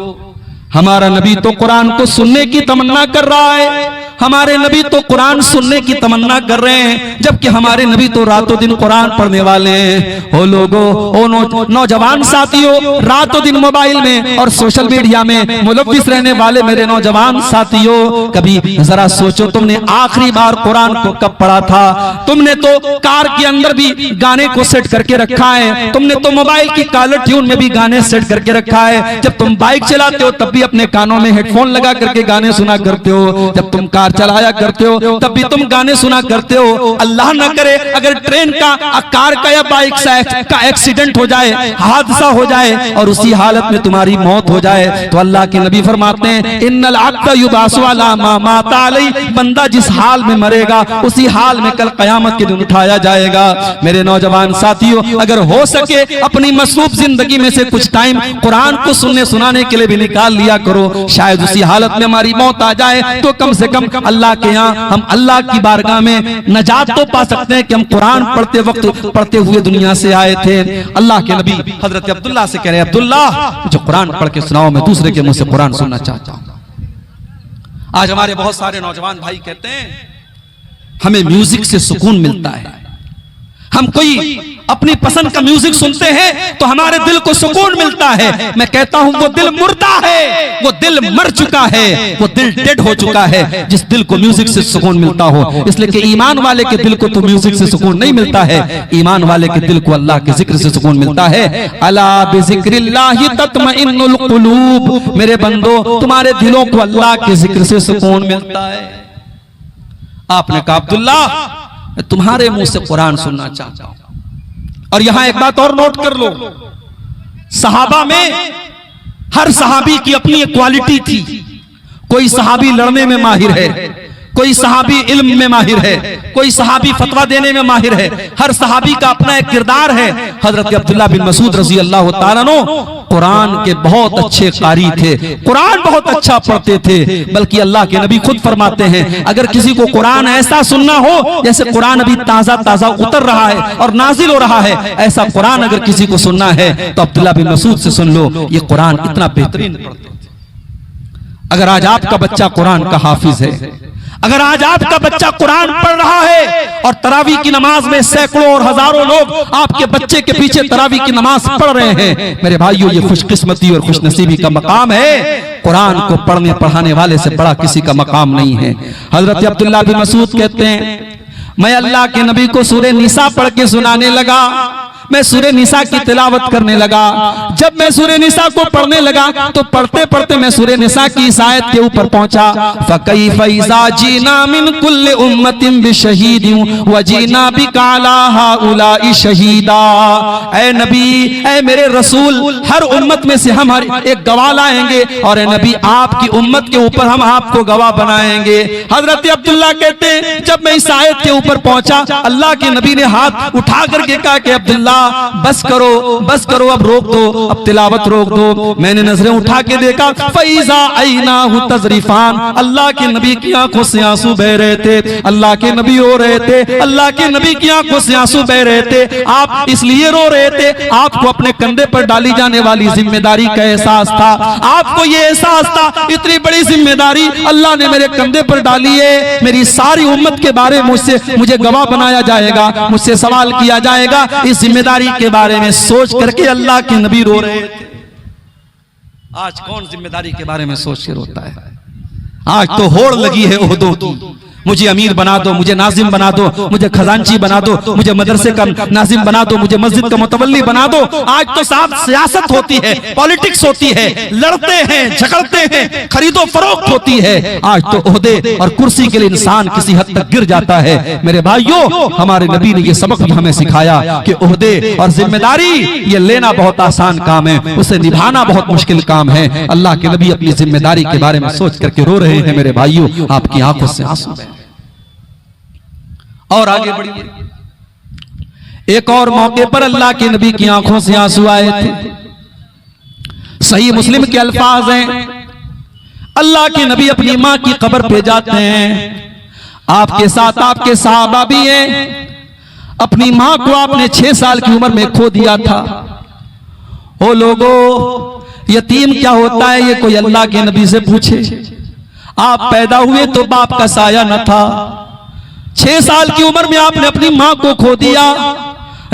हमारा नबी तो कुरान को सुनने की तमन्ना कर रहा है, हमारे नबी तो कुरान सुनने की तमन्ना कर रहे हैं, जबकि हमारे नबी तो रातों दिन कुरान पढ़ने वाले हैं। ओ लोगों, ओ नौजवान साथियों, रातों दिन मोबाइल में और सोशल मीडिया में मुलव्विस रहने वाले मेरे नौजवान साथियों, कभी जरा सोचो तुमने आखिरी बार कुरान को कब पढ़ा था? तुमने तो कार के अंदर भी गाने को सेट करके रखा है, तुमने तो मोबाइल की कॉलर ट्यून में भी गाने सेट करके रखा है, जब तुम बाइक चलाते हो तब भी अपने कानों में हेडफोन लगा करके गाने सुना करते हो, जब तुम कार चलाया करते हो तब भी तुम गाने सुना करते हो। अल्लाह न करे अगर ट्रेन का, कार का या बाइक का एक्सीडेंट हो जाए, हादसा हो जाए और उसी हालत में तुम्हारी मौत हो जाए, तो अल्लाह के नबी फरमाते हैं, इन्नल अब्द युबासु अला मा माता अलैहि, बंदा जिस हाल में मरेगा उसी हाल में कल कयामत के दिन उठाया जाएगा। मेरे नौजवान साथियों, अगर हो सके अपनी मसरूफ जिंदगी में से कुछ टाइम कुरान को सुनने सुनाने के लिए भी निकाल लिया करो। शायद उसी हालत में हमारी मौत आ जाए तो कम से कम अल्लाह के यहाँ हम अल्लाह की बारगाह में नजात तो पा सकते हैं कि हम कुरान पढ़ते वक्त पढ़ते हुए दुनिया से आए थे। अल्लाह के नबी हजरत अब्दुल्ला से कह रहे हैं, अब्दुल्ला मुझे कुरान पढ़ के सुनाओ, मैं दूसरे के मुंह से कुरान सुनना चाहता हूं। आज हमारे बहुत सारे नौजवान भाई कहते हैं हमें म्यूजिक से सुकून मिलता है, हम कोई अपनी पसंद का म्यूजिक सुनते हैं तो हमारे दिल को सुकून मिलता है। मैं कहता हूं वो दिल मुर्दा है, वो दिल मर चुका है, वो दिल डेड हो चुका है जिस दिल को म्यूजिक से सुकून मिलता हो। इसलिए कि ईमान वाले के दिल को तो म्यूजिक से सुकून नहीं मिलता है, ईमान वाले के दिल को अल्लाह के जिक्र से सुकून मिलता है। अला बिज़िक्रिल्लाहि तत्मइन्नुल कुलूब, मेरे बंदो तुम्हारे दिलों को अल्लाह के जिक्र से सुकून मिलता है। आपने कहा, अब्दुल्ला मैं तुम्हारे मुंह से कुरान सुनना चाहता हूं। और यहां एक बात और नोट कर लो, सहाबा में हर सहाबी की अपनी एक क्वालिटी थी। कोई सहाबी लड़ने में माहिर है, कोई सहाबी इल्म में माहिर है, कोई सहाबी फतवा देने में माहिर है। हर सहाबी का अपना एक किरदार है। हजरत अब्दुल्लाह बिन मसूद रजी अल्लाह तआला अन्हु कुरान के बहुत अच्छे कारी थे, कुरान बहुत अच्छा पढ़ते थे। बल्कि अल्लाह के नबी खुद फरमाते हैं, अगर किसी को कुरान ऐसा सुनना हो जैसे कुरान अभी ताजा ताजा उतर रहा है और नाजिल हो रहा है, ऐसा कुरान अगर किसी को सुनना है तो अब्दुल्लाह बिन मसूद से सुन लो। ये कुरान इतना बेहतरीन पढ़ते थे। अगर आज आपका बच्चा कुरान का हाफिज है, अगर आज आपका बच्चा कुरान पढ़ रहा है और तरावी की नमाज में सैकड़ों और हजारों लोग आपके बच्चे के पीछे तरावी की नमाज पढ़ रहे हैं, मेरे भाइयों ये खुशकिस्मती और खुशनसीबी का मकाम है। कुरान को पढ़ने पढ़ाने वाले से बड़ा किसी का मकाम नहीं है। हजरत अब्दुल्लाह बिन मसूद कहते हैं, मैं अल्लाह के नबी को सूरह निसा पढ़ के सुनाने लगा, मैं सूरह निसा की तिलावत करने लगा। जब मैं सूरह निसा को पढ़ने लगा तो पढ़ते पढ़ते मैं सूरह निसा की इस आयत के ऊपर पहुंचा, फकैफ इज़ा जीना मिन कुल्लि उम्मतिन बिशहीदिन व जीना बिका अला हाउलाई शहीदा। ऐ नबी, ऐ मेरे रसूल, हर उम्मत में से हम एक गवाह लाएंगे और ऐ नबी आपकी उम्मत के ऊपर हम आपको गवाह बनाएंगे। हजरत अब्दुल्लाह कहते हैं, जब मैं इस आयत के ऊपर पहुंचा, अल्लाह के नबी ने हाथ उठा करके कहा कि अब्दुल्ला बस करो, अब रोक दो, अब तिलावत रोक दो। मैंने नजरें उठा के देखा, फैजा आईनाहु तजरीफान, अल्लाह के नबी की आंखों से आंसू बह रहे थे, अल्लाह के नबी रो रहे थे, अल्लाह के नबी की आंखों से आंसू बह रहे थे। आप इसलिए रो रहे थे, आपको अपने कंधे पर डाली जाने वाली जिम्मेदारी का एहसास था, आपको ये एहसास था इतनी बड़ी जिम्मेदारी अल्लाह ने मेरे कंधे पर डाली है, मेरी सारी उम्मत के बारे में मुझे गवाह बनाया जाएगा, मुझसे सवाल किया जाएगा। इस जिम्मेदारी के बारे में सोच करके अल्लाह के नबी रो रहे थे। आज कौन जिम्मेदारी के बारे में सोच के रोता है? आज तो होड़ लगी है ओहदों की, मुझे अमीर बना दो, मुझे नाजिम बना दो, मुझे खजांची बना दो, मुझे मदरसे का नाजिम बना दो, मुझे मस्जिद का मुतवल्ली बना दो। आज तो साफ सियासत होती है, पॉलिटिक्स होती है, लड़ते हैं, झगड़ते हैं, खरीदो फरोख्त होती है। आज तो ओहदे और कुर्सी के लिए इंसान किसी हद तक गिर जाता है। मेरे भाइयों, हमारे नबी ने यह सबक भी हमें सिखाया कि ओहदे और जिम्मेदारी ये लेना बहुत आसान काम है, उसे निभाना बहुत मुश्किल काम है। अल्लाह के नबी अपनी जिम्मेदारी के बारे में सोच करके रो रहे हैं। मेरे भाइयों, आपकी आंखों से आंसू और आगे बढ़िए। एक और मौके पर अल्लाह के नबी की आंखों से आंसू आए थे। सही मुस्लिम के अल्फाज हैं, अल्लाह के नबी अपनी मां की कब्र पे जाते हैं, आपके साथ आपके सहाबा भी हैं। अपनी मां को आपने 6 साल की उम्र में खो दिया था। ओ लोगों, यतीम क्या होता है ये कोई अल्लाह के नबी से पूछे। आप पैदा हुए तो बाप का साया न था, 6 साल की उम्र में आपने अपनी मां को खो दिया,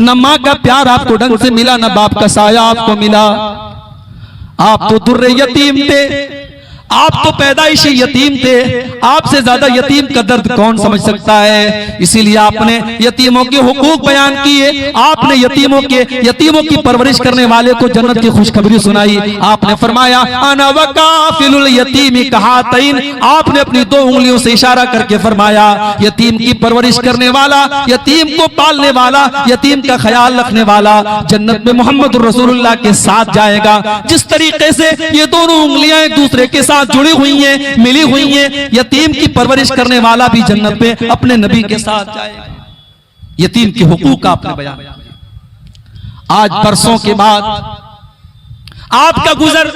न मां का प्यार आपको ढंग से मिला, न बाप का साया आपको मिला। आप तो दुर्रे यतीम थे, आप तो पैदाइशी यतीम थे। आपसे ज्यादा यतीम का दर्द कौन समझ सकता है? इसीलिए आपने यतीमों के हुकूक बयान किए, आपने यतीमों की परवरिश करने वाले को जन्नत की खुशखबरी सुनाई। आपने फरमाया अना वकाफिलुल यतीमी कहातैन, आपने अपनी 2 उंगलियों से इशारा करके फरमाया यतीम की परवरिश करने वाला, यतीम को पालने वाला, यतीम का ख्याल रखने वाला जन्नत में मोहम्मद रसूलुल्लाह के साथ जाएगा। जिस तरीके से ये दोनों उंगलियां एक दूसरे के साथ जुड़ी हुई हैं, मिली हुई हैं, यतीम की परवरिश करने वाला भी जन्नत में अपने नबी के साथ जाएगा। यतीम के हुकूक आपने बयान किया। आज बरसों के बाद आपका गुजर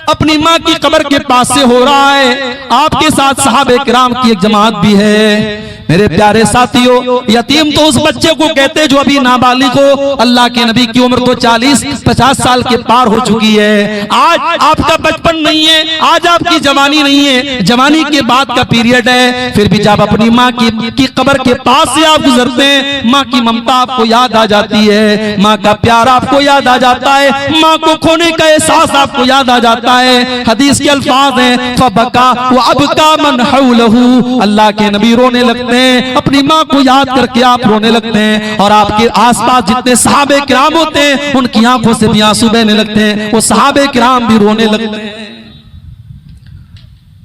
अपनी मां की कब्र के पास से हो रहा है, आपके साथ सहाबे किराम की एक जमात भी है। मेरे प्यारे साथियों, यतीम तो उस बच्चे को कहते जो अभी नाबालिग हो। अल्लाह के नबी की उम्र तो 40-50 साल के पार हो चुकी है। आज आपका बचपन नहीं है, आज आपकी जवानी नहीं है, जवानी के बाद का पीरियड है। फिर भी जब अपनी माँ की कब्र के पास से आप गुजरते हैं, माँ की ममता आपको याद आ जाती है, माँ का प्यार आपको याद आ जाता है, माँ को खोने का एहसास आपको याद आ जाता है। हदीस के अल्फाज हैं फबका व अबका मन हौलहू, अल्लाह के नबी रोने लगते हैं, अपनी माँ को याद करके आप रोने लगते हैं। और आपके आसपास जितने सहाबे किराम होते हैं उनकी आंखों से भी आंसू बहने लगते हैं, वो सहाबे किराम भी रोने लगते हैं।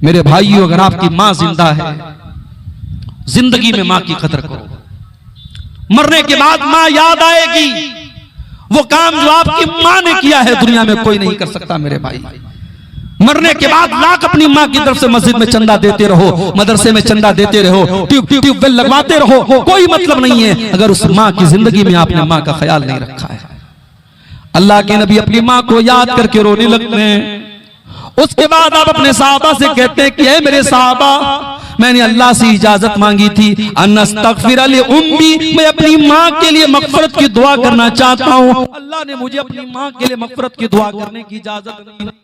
मेरे भाइयों, अगर आपकी माँ जिंदा है, जिंदगी में माँ की कदर करो। मरने के बाद माँ याद आएगी, वो काम जो आपकी माँ ने किया है दुनिया में कोई नहीं कर सकता। मेरे भाई, मरने के बाद लाख अपनी माँ की तरफ से मस्जिद में चंदा देते रहो, मदरसे में चंदा देते रहो, ट्यूबवेल लगवाते रहो, कोई मतलब नहीं है अगर उस माँ की जिंदगी में आपने माँ का ख्याल नहीं रखा है। अल्लाह के नबी अपनी माँ को याद करके रोने लगते हैं। उसके बाद आप अपने साहबा से कहते हैं कि ऐ मेरे साहबा, मैंने अल्लाह से इजाजत मांगी थी अनस्तगफिर ली उम्मी, मैं अपनी माँ के लिए मगफरत की दुआ करना चाहता हूँ। अल्लाह ने मुझे अपनी माँ के लिए मगफरत की दुआ करने की इजाजत नहीं दी।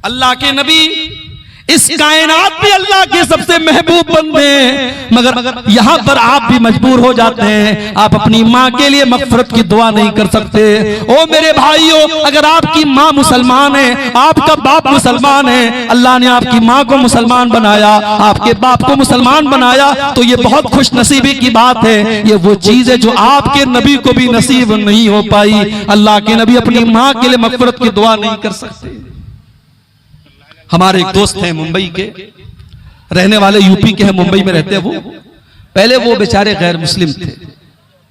अल्लाह के नबी इस कायनात में अल्लाह के सबसे महबूब बंदे हैं, मगर यहां पर आप भी मजबूर हो जाते हैं, आप अपनी माँ के लिए मगफरत की दुआ नहीं कर सकते। ओ मेरे भाइयों, अगर आपकी माँ मुसलमान है, आपका बाप मुसलमान है, अल्लाह ने आपकी माँ को मुसलमान बनाया, आपके बाप को मुसलमान बनाया, तो ये बहुत खुश नसीबी की बात है। ये वो चीज है जो आपके नबी को भी नसीब नहीं हो पाई। अल्लाह के नबी अपनी माँ के लिए मगफरत की दुआ नहीं कर सकते। हमारे एक दोस्त हैं मुंबई के, रहने वाले यूपी के हैं, मुंबई में रहते हैं वो। पहले वो बेचारे गैर मुस्लिम थे,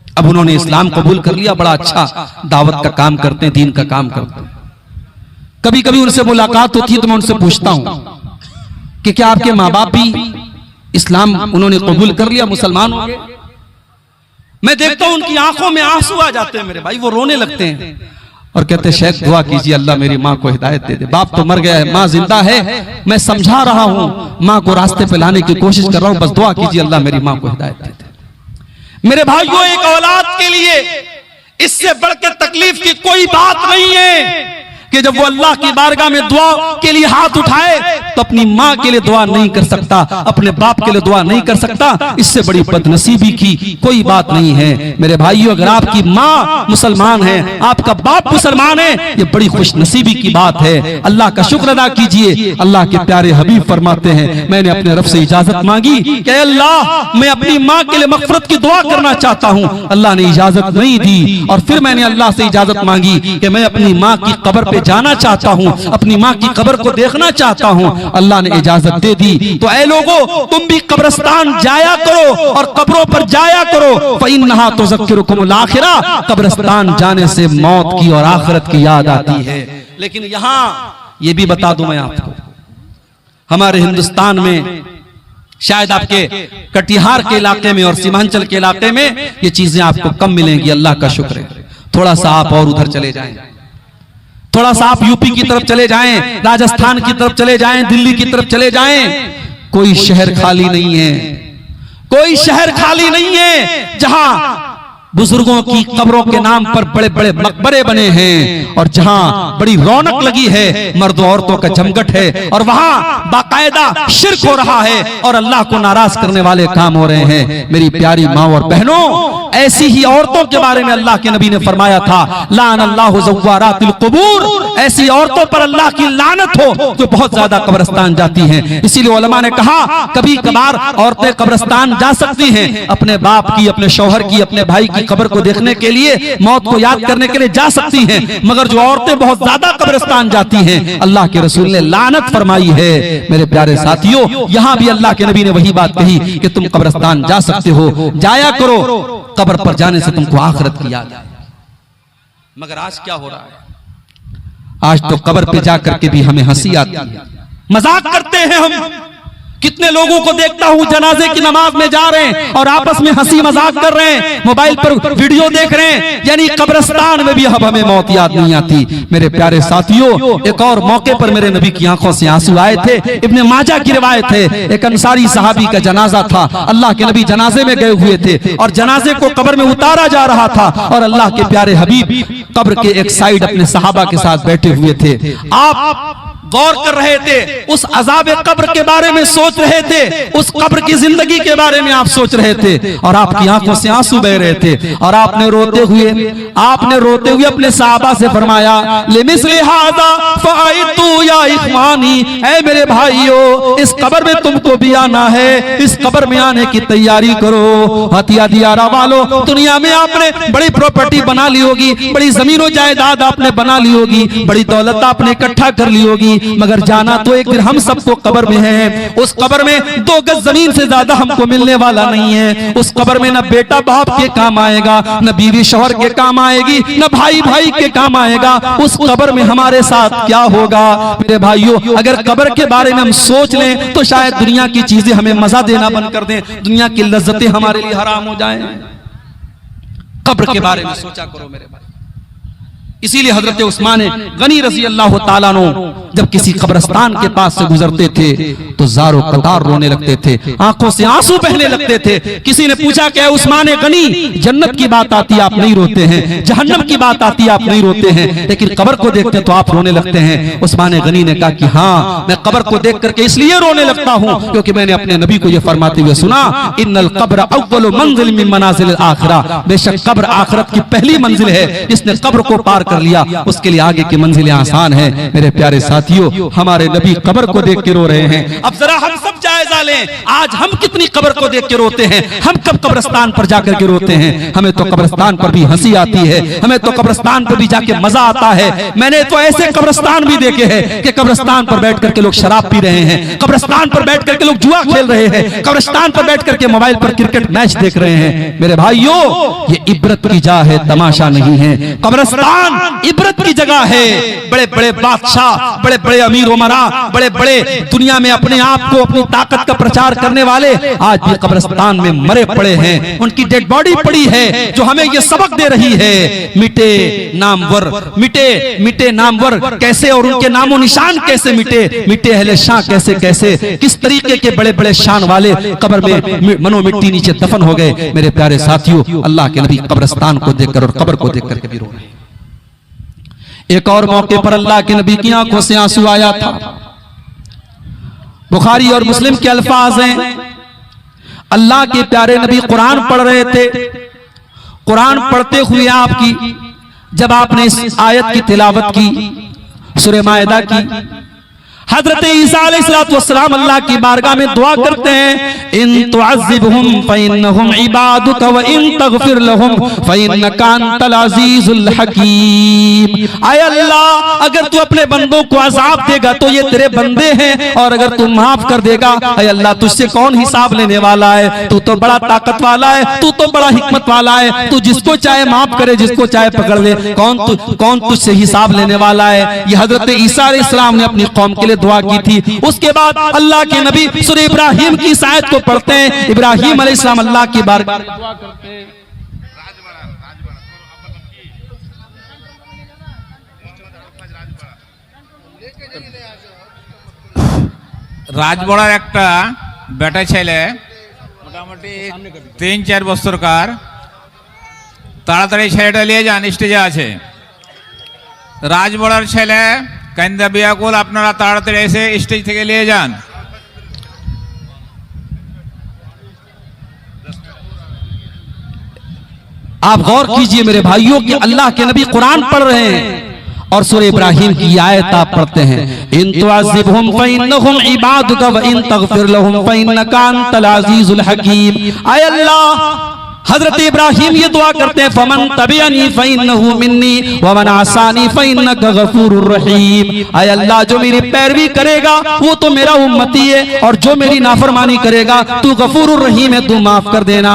अब उन्होंने इस्लाम कबूल कर लिया, बड़ा अच्छा दावत का काम करते हैं, दीन का काम करते हैं। कभी कभी उनसे मुलाकात होती है तो मैं उनसे पूछता हूं कि क्या आपके माँ बाप भी इस्लाम उन्होंने कबूल कर लिया, मुसलमान हो गए? मैं देखता हूं उनकी आंखों में आंसू आ जाते हैं मेरे भाई, वो रोने लगते हैं और कहते हैं शेख दुआ कीजिए अल्लाह मेरी माँ को हिदायत दे दे। बाप तो मर गया है, माँ जिंदा है, मैं समझा रहा हूं, माँ को रास्ते पे लाने की कोशिश कर रहा हूं, बस दुआ कीजिए अल्लाह मेरी माँ को हिदायत दे दे। मेरे भाइयों, एक औलाद के लिए इससे बढ़ के तकलीफ की कोई बात नहीं है कि जब वो अल्लाह की बारगाह में दुआ के लिए हाथ उठाए तो अपनी माँ के लिए दुआ नहीं कर सकता, अपने बाप के लिए दुआ नहीं कर सकता। इससे बड़ी बदनसीबी की कोई बात नहीं है। मेरे भाइयों, अगर आपकी माँ मुसलमान है, आपका बाप मुसलमान है, ये बड़ी खुशनसीबी की बात है। अल्लाह का शुक्र अदा कीजिए। अल्लाह के प्यारे हबीब फरमाते हैं, मैंने अपने रब से इजाजत मांगी कि अल्लाह मैं अपनी माँ के लिए मगफरत की दुआ करना चाहता हूँ। अल्लाह ने इजाजत नहीं दी और फिर मैंने अल्लाह से इजाजत मांगी कि मैं अपनी माँ की कब्र पे जाना चाहता हूँ, अपनी माँ की कब्र को देखना चाहता हूँ। अल्लाह ने इजाजत दे दी। तो ऐ लोगों, तुम भी कब्रिस्तान जाया करो और कब्रों पर जाया करो। फइन्नहा तुज़क्किरुकुमुल आखिरा, कब्रिस्तान जाने से मौत की और आखिरत की याद आती है। लेकिन यहाँ ये भी बता दूं मैं आपको, हमारे हिंदुस्तान में शायद आपके कटिहार के इलाके में और सीमांचल के इलाके में ये चीजें आपको कम मिलेंगी। अल्लाह का शुक्र है। थोड़ा सा आप और उधर चले जाएं, थोड़ा सा आप यूपी की तरफ चले जाएं, राजस्थान की तरफ चले जाएं, दिल्ली की तरफ चले जाएं, कोई शहर खाली नहीं है, कोई शहर खाली नहीं है जहां बुजुर्गों की कब्रों के नाम पर बड़े बड़े मकबरे बने हैं और जहां बड़ी रौनक लगी है, मर्दों औरतों का जमघट है और वहां बाकायदा शिर्क हो रहा है और अल्लाह को नाराज करने वाले काम हो रहे हैं। मेरी प्यारी माँ और बहनों, ऐसी ही औरतों के बारे में अल्लाह के नबी ने फरमाया था, लानल्लाहु ज़व्वारातिल क़ुबूर, ऐसी औरतों पर अल्लाह की लानत हो जो बहुत ज्यादा कब्रिस्तान जाती हैं। इसीलिए उलमा ने कहा कभी कभार औरतें कब्रिस्तान जा सकती हैं, अपने बाप की, अपने शौहर की, अपने भाई की कब्र को देखने के लिए, मौत को याद करने के लिए जा सकती हैं, मगर जो औरतें बहुत ज्यादा कब्रिस्तान जाती हैं, अल्लाह के रसूल ने लानत फरमाई है। मेरे प्यारे साथियों, यहां भी अल्लाह के नबी ने वही बात कही कि तुम कब्रिस्तान जा सकते हो, जाया करो, कब्र पर जाने से तुमको आखिरत की याद आए। मगर आज क्या हो रहा है? आज तो कब्र पे जाकर के भी हमें हंसी आती है, मजाक करते हैं हम। कितने लोगों को देखता हूं जनाजे की नमाज में जा रहे हैं और आपस में हंसी मजाक कर रहे हैं, मोबाइल पर वीडियो देख रहे हैं, यानी कब्रिस्तान में भी अब हमें मौत याद नहीं आती। मेरे प्यारे साथियों, एक और मौके पर मेरे नबी की आंखों से आंसू आए थे। इब्ने माजा की रिवायत है, एक अंसारी सहाबी का जनाजा था, अल्लाह के नबी जनाजे में गए हुए थे और जनाजे को कब्र में उतारा जा रहा था और अल्लाह के प्यारे हबीब कब्र के एक साइड अपने सहाबा के साथ बैठे हुए थे। आप गौर कर रहे थे, उस अजाब कब्र के बारे में सोच रहे थे, उस कब्र की जिंदगी के बारे में आप सोच रहे थे और आपकी आंखों से आंसू बह रहे थे और आपने रोते हुए अपने सहाबा से फरमाया, लिमिस्ली हाज़ा फ़अइतू या इख़वानी, ऐ मेरे भाइयों, इस कब्र में तुमको भी आना है, इस कब्र में आने की तैयारी करो। हथिया दियारा वालों, दुनिया में आपने बड़ी प्रॉपर्टी बना ली होगी, बड़ी जमीनों जायदाद आपने बना ली होगी, बड़ी दौलत आपने इकट्ठा कर ली होगी, मगर जाना तो एक दिन हम सबको कब्र में है। उस कब्र में 2 गज जमीन से ज्यादा हमको मिलने वाला नहीं है। उस कब्र में न बेटा बाप के काम आएगा, न बीवी शौहर के काम आएगी, न भाई भाई के काम आएगा। उस कब्र में हमारे साथ क्या होगा मेरे भाइयों? अगर कब्र के बारे में हम सोच लें तो शायद दुनिया की चीजें हमें मजा देना बंद कर दें, दुनिया की लज्जतें हमारे लिए हराम हो जाएं। कब्र के बारे में सोचा करो मेरे भाई। इसीलिए हजरत उस्मान गनी रजी अल्लाह ताला अन्हु जब किसी कब्रिस्तान के पास से गुजरते थे तो ज़ारो कतार रोने लगते थे, आंखों से आंसू बहने लगते थे। किसी ने पूछा क्या उस्मान गनी, जन्नत की बात आती आप नहीं रोते हैं, जहन्नम की बात आती आप नहीं रोते हैं, लेकिन कब्र को देखते तो आप रोने लगते हैं। उस्मान गनी ने कहा कि हाँ, मैं कब्र को देख करके इसलिए रोने लगता हूँ क्योंकि मैंने अपने नबी को यह फरमाते हुए सुना, इन्नल कब्र अव्वलु मंजिल मिन मनाजिल आखिरा, बेशक कब्र आखिरत की पहली मंजिल है। जिसने कब्र को पार कर लिया उसके लिए आगे की मंजिलें आसान है। मेरे प्यारे साथियों, हमारे नबी कब्र को देख के रो रहे हैं। अब जरा हम सब जायजा लें, आज हम कितनी कब्र को देख के रोते हैं, हम कब कब्रिस्तान पर जाकर के रोते हैं। हमें तो कब्रिस्तान पर भी हंसी आती है, हमें तो कब्रिस्तान पर भी जाके मजा आता है। मैंने तो ऐसे कब्रिस्तान भी देखे हैं कि कब्रिस्तान पर बैठ करके लोग शराब पी रहे हैं, कब्रिस्तान पर बैठ करके लोग जुआ खेल रहे हैं, कब्रिस्तान पर बैठ करके मोबाइल पर क्रिकेट मैच देख रहे हैं। मेरे भाइयों, ये इबरत की जा है, तमाशा नहीं है। कब्रिस्तान इबरत की जगह है। बड़े बड़े बादशाह, बड़े बड़े अमीर उमरा, बड़े बड़े दुनिया में अपने आप को, अपनी ताकत का प्रचार करने वाले आज भी कब्रिस्तान में मरे पड़े हैं। उनकी डेड बॉडी पड़ी है जो हमें यह सबक दे रही है, मिटे नामवर, मिटे मिटे नामवर कैसे, और उनके नामो निशान कैसे मिटे, मिटे अहले शाह कैसे कैसे, किस तरीके के बड़े बड़े शान वाले कब्र में मनो मिट्टी नीचे दफन हो गए। मेरे प्यारे साथियों, अल्लाह के नबी कब्रिस्तान को देखकर और कब्र को देखकर के भी रो रहे हैं। एक और मौके पर अल्लाह के नबी की आंखों से आंसू आया था। बुखारी और मुस्लिम के अल्फाज हैं, अल्लाह के प्यारे नबी कुरान पढ़ रहे थे। कुरान पढ़ते हुए आपकी, जब आपने इस आयत की तिलावत की, सूरह माइदा की, हजरत ईसा अलैहिस्सलाम अल्लाह की बारगाह में दुआ करते हैं, इन तुअज़्ज़िबहुम फइन्नहुम इबादुक व इन तगफिर लहुम फइन्नका अंतल अज़ीज़ुल हकीम। आय अल्लाह, अगर तू अपने बंदों को अज़ाब देगा तो ये तेरे बंदे हैं, और अगर तू माफ कर देगा, आय अल्लाह, तुझसे कौन हिसाब लेने वाला है? तू तो बड़ा ताकत वाला है, तू तो बड़ा हिकमत वाला है, तू जिसको चाहे माफ करे, जिसको चाहे पकड़ ले, कौन तुझसे हिसाब लेने वाला है? ये हजरत ईसा अलैहिस्सलाम ने अपनी कौम के लिए दुआ की थी। उसके बाद अल्लाह के नबी सूरह इब्राहिम की इस आयत को पढ़ते हैं। इब्राहिम अलैहिस्सलाम अल्लाह की बारगाह में दुआ करते हैं। রাজবড়ার একটা বেটা ছেলে মোটামুটি 3-4 বছরকার, তাড়াতাড়ি ছেলেটা নিয়ে যান, স্টেজে আছে। রাজবড়ার ছেলে কান্দা বিয়াকুল, আপনারা তাড়াতাড়ি এসে স্টেজ থেকে নিয়ে যান। आप गौर कीजिए मेरे भाइयों कि अल्लाह के नबी कुरान पढ़ रहे हैं और सूरह इब्राहिम की आयत आप पढ़ते हैं, इन तुअज़्ज़िबहुम फइन्नहुम इबादुक व इन तगफिर लहुम फइन्नका अंतल अज़ीज़ुल हकीम। आय अल्लाह, हजरत इब्राहिम ये दुआ करते हैं, फमन तबिअनी फइन्नहु मिन्नी व मन आसानी फइन्नका गफूरुर रहीम। आय अल्लाह, जो मेरी पैरवी करेगा वो तो मेरा उम्मती है, और जो मेरी नाफरमानी करेगा तू गफूरुर रहीम है, तू माफ कर देना।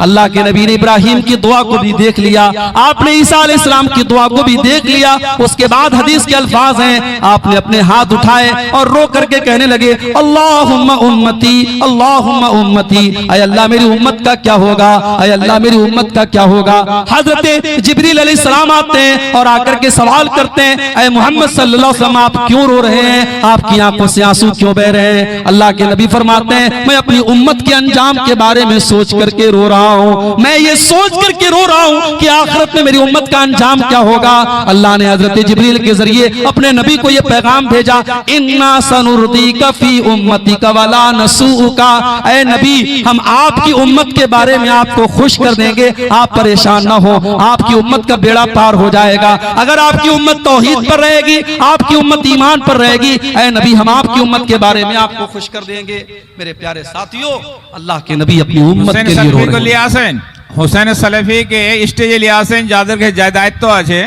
अल्लाह के नबी ने इब्राहिम की दुआ को भी देख लिया, आपने ईसा अलैहिस्सलाम की दुआ को भी देख लिया। उसके बाद हदीस के अल्फाज हैं, आपने अपने हाथ उठाए और रो करके कहने लगे, अल्लाहुम्मा उम्मती, अल्लाहुम्मा उम्मती। आय अल्लाह, मेरी उम्मत का क्या होगा? आय अल्लाह, मेरी उम्मत का क्या होगा? हजरत जिब्रील अलैहिस्सलाम आते हैं और आकर के सवाल करते हैं, ऐ मोहम्मद सल्लल्लाहु अलैहि वसल्लम, आप क्यों रो रहे हैं? आपकी आंखों से आंसू क्यों बह रहे हैं? अल्लाह के नबी फरमाते हैं, मैं अपनी उम्मत के अंजाम के बारे में सोच करके रो रहा हूँ। मैं ये सोच करके रो रहा हूँ कि आखिरत में मेरी उम्मत का अंजाम क्या होगा। अल्लाह ने हजरत जिब्रील के जरिए अपने नबी को यह पैगाम भेजा, इन्ना सनुर्दीका फी उम्मतिका वला नसूका। ऐ नबी, हम आपकी उम्मत के बारे में आपको खुश कर देंगे, आप परेशान ना हो, आपकी उम्मत का बेड़ा पार हो जाएगा। अगर आपकी उम्मत तौहीद पर रहेगी, आपकी उम्मत ईमान पर रहेगी, ऐ नबी, हम आपकी उम्मत के बारे में आपको खुश कर देंगे। मेरे प्यारे साथियों, अल्लाह के नबी अपनी उम्मत के लिए रो रहे हैं। हुसैन सलेफी के स्टेजे लिये আসেন, যাদেরকে দায়িত্ব আছে,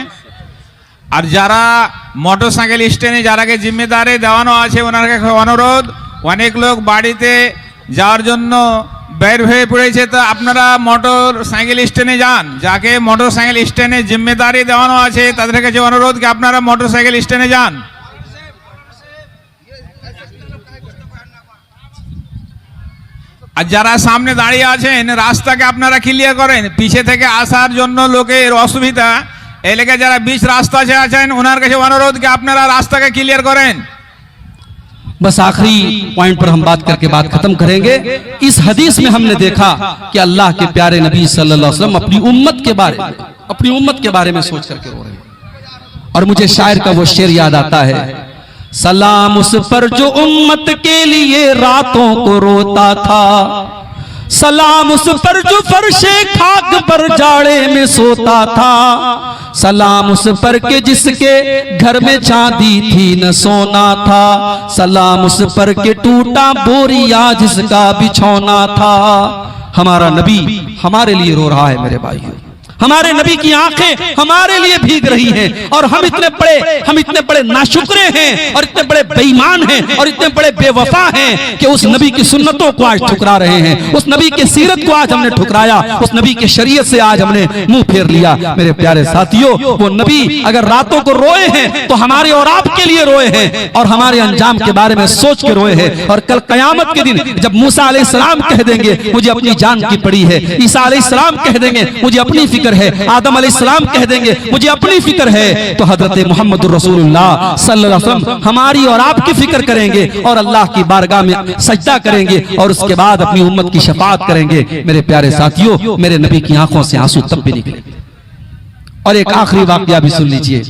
আর যারা মোটরসাইকেল স্ট্যান্ডে যারাকে জিম্মেদারি দেওয়ানো আছে ওনার কাছে অনুরোধ, অনেক লোক বাড়িতে যাওয়ার জন্য বের হয়ে পড়েছে, তো আপনারা মোটর সাইকেল স্ট্যান্ডে যান। যাকে মোটর সাইকেল স্ট্যান্ডে জিম্মেদারি দেওয়ানো আছে তাদের কাছে অনুরোধ কি আপনারা মোটর সাইকেল স্ট্যান্ডে যান। আর যারা সামনে দাঁড়িয়ে আছেন রাস্তাকে আপনারা ক্লিয়ার করেন, পিছে থেকে আসার জন্য লোকের অসুবিধা। এলাকায় যারা बीच रास्ता से আছেন ওনার কাছে অনুরোধ কি আপনারা রাস্তাকে ক্লিয়ার করেন। बस आखिरी पॉइंट पर हम बात करके बात खत्म करेंगे। इस हदीस में हमने देखा कि अल्लाह के प्यारे नबी सल्लल्लाहु अलैहि वसल्लम अपनी उम्मत के बारे में सोच करके रो रहे हैं। और मुझे शायर का वो शेर याद आता है, सलाम उस पर जो उम्मत के लिए रातों को रोता था, सलाम उस पर जो फर्शे खाक पर जाड़े में सोता था, सलाम उस पर के जिसके घर में चांदी थी न सोना था, सलाम उस पर के टूटा बोरिया जिसका बिछौना था। हमारा नबी हमारे लिए रो रहा है मेरे भाइयों, हमारे नबी की आंखें हमारे लिए भीग रही हैं। और हम इतने बड़े नाशुक्रे हैं और इतने बड़े बेईमान हैं और इतने बड़े बेवफा हैं कि उस नबी की सुन्नतों को आज ठुकरा रहे हैं, उस नबी की सीरत को आज हमने ठुकराया, उस नबी की शरीयत से आज हमने मुंह फेर लिया। मेरे प्यारे साथियों, वो नबी अगर रातों को रोए हैं तो हमारे और आपके लिए रोए हैं और हमारे अंजाम के बारे में सोच के रोए हैं। और कल कयामत के दिन जब मूसा अलैहिस्सलाम कह देंगे मुझे अपनी जान की पड़ी है, ईसा अलैहिस्सलाम कह देंगे मुझे अपनी फिक्र है, आदम अलैहिस्सलाम कह देंगे मुझे अपनी फिक्र है, तो हजरत मोहम्मद रसूलुल्लाह सल्लल्लाहु अलैहि वसल्लम हमारी और आपकी फिक्र करेंगे और अल्लाह की बारगाह में सजदा करेंगे और उसके बाद अपनी उम्मत की शफाअत करेंगे। मेरे प्यारे साथियों, मेरे नबी की आंखों से आंसू तब भी निकले। और एक आखिरी वाकया भी सुन लीजिए,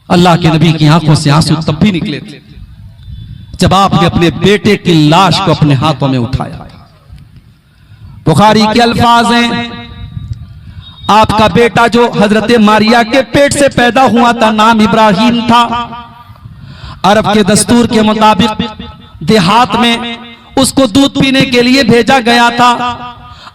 अल्लाह के नबी की आंखों से आंसू तब भी निकले जब आपने अपने बेटे की लाश को अपने हाथों में उठाया। बुखारी के अल्फाज हैं, आपका बेटा जो हजरत मारिया के पेट से पैदा हुआ था नाम इब्राहिम था। अरब के दस्तूर के मुताबिक देहात में उसको दूध पीने के लिए भेजा गया था।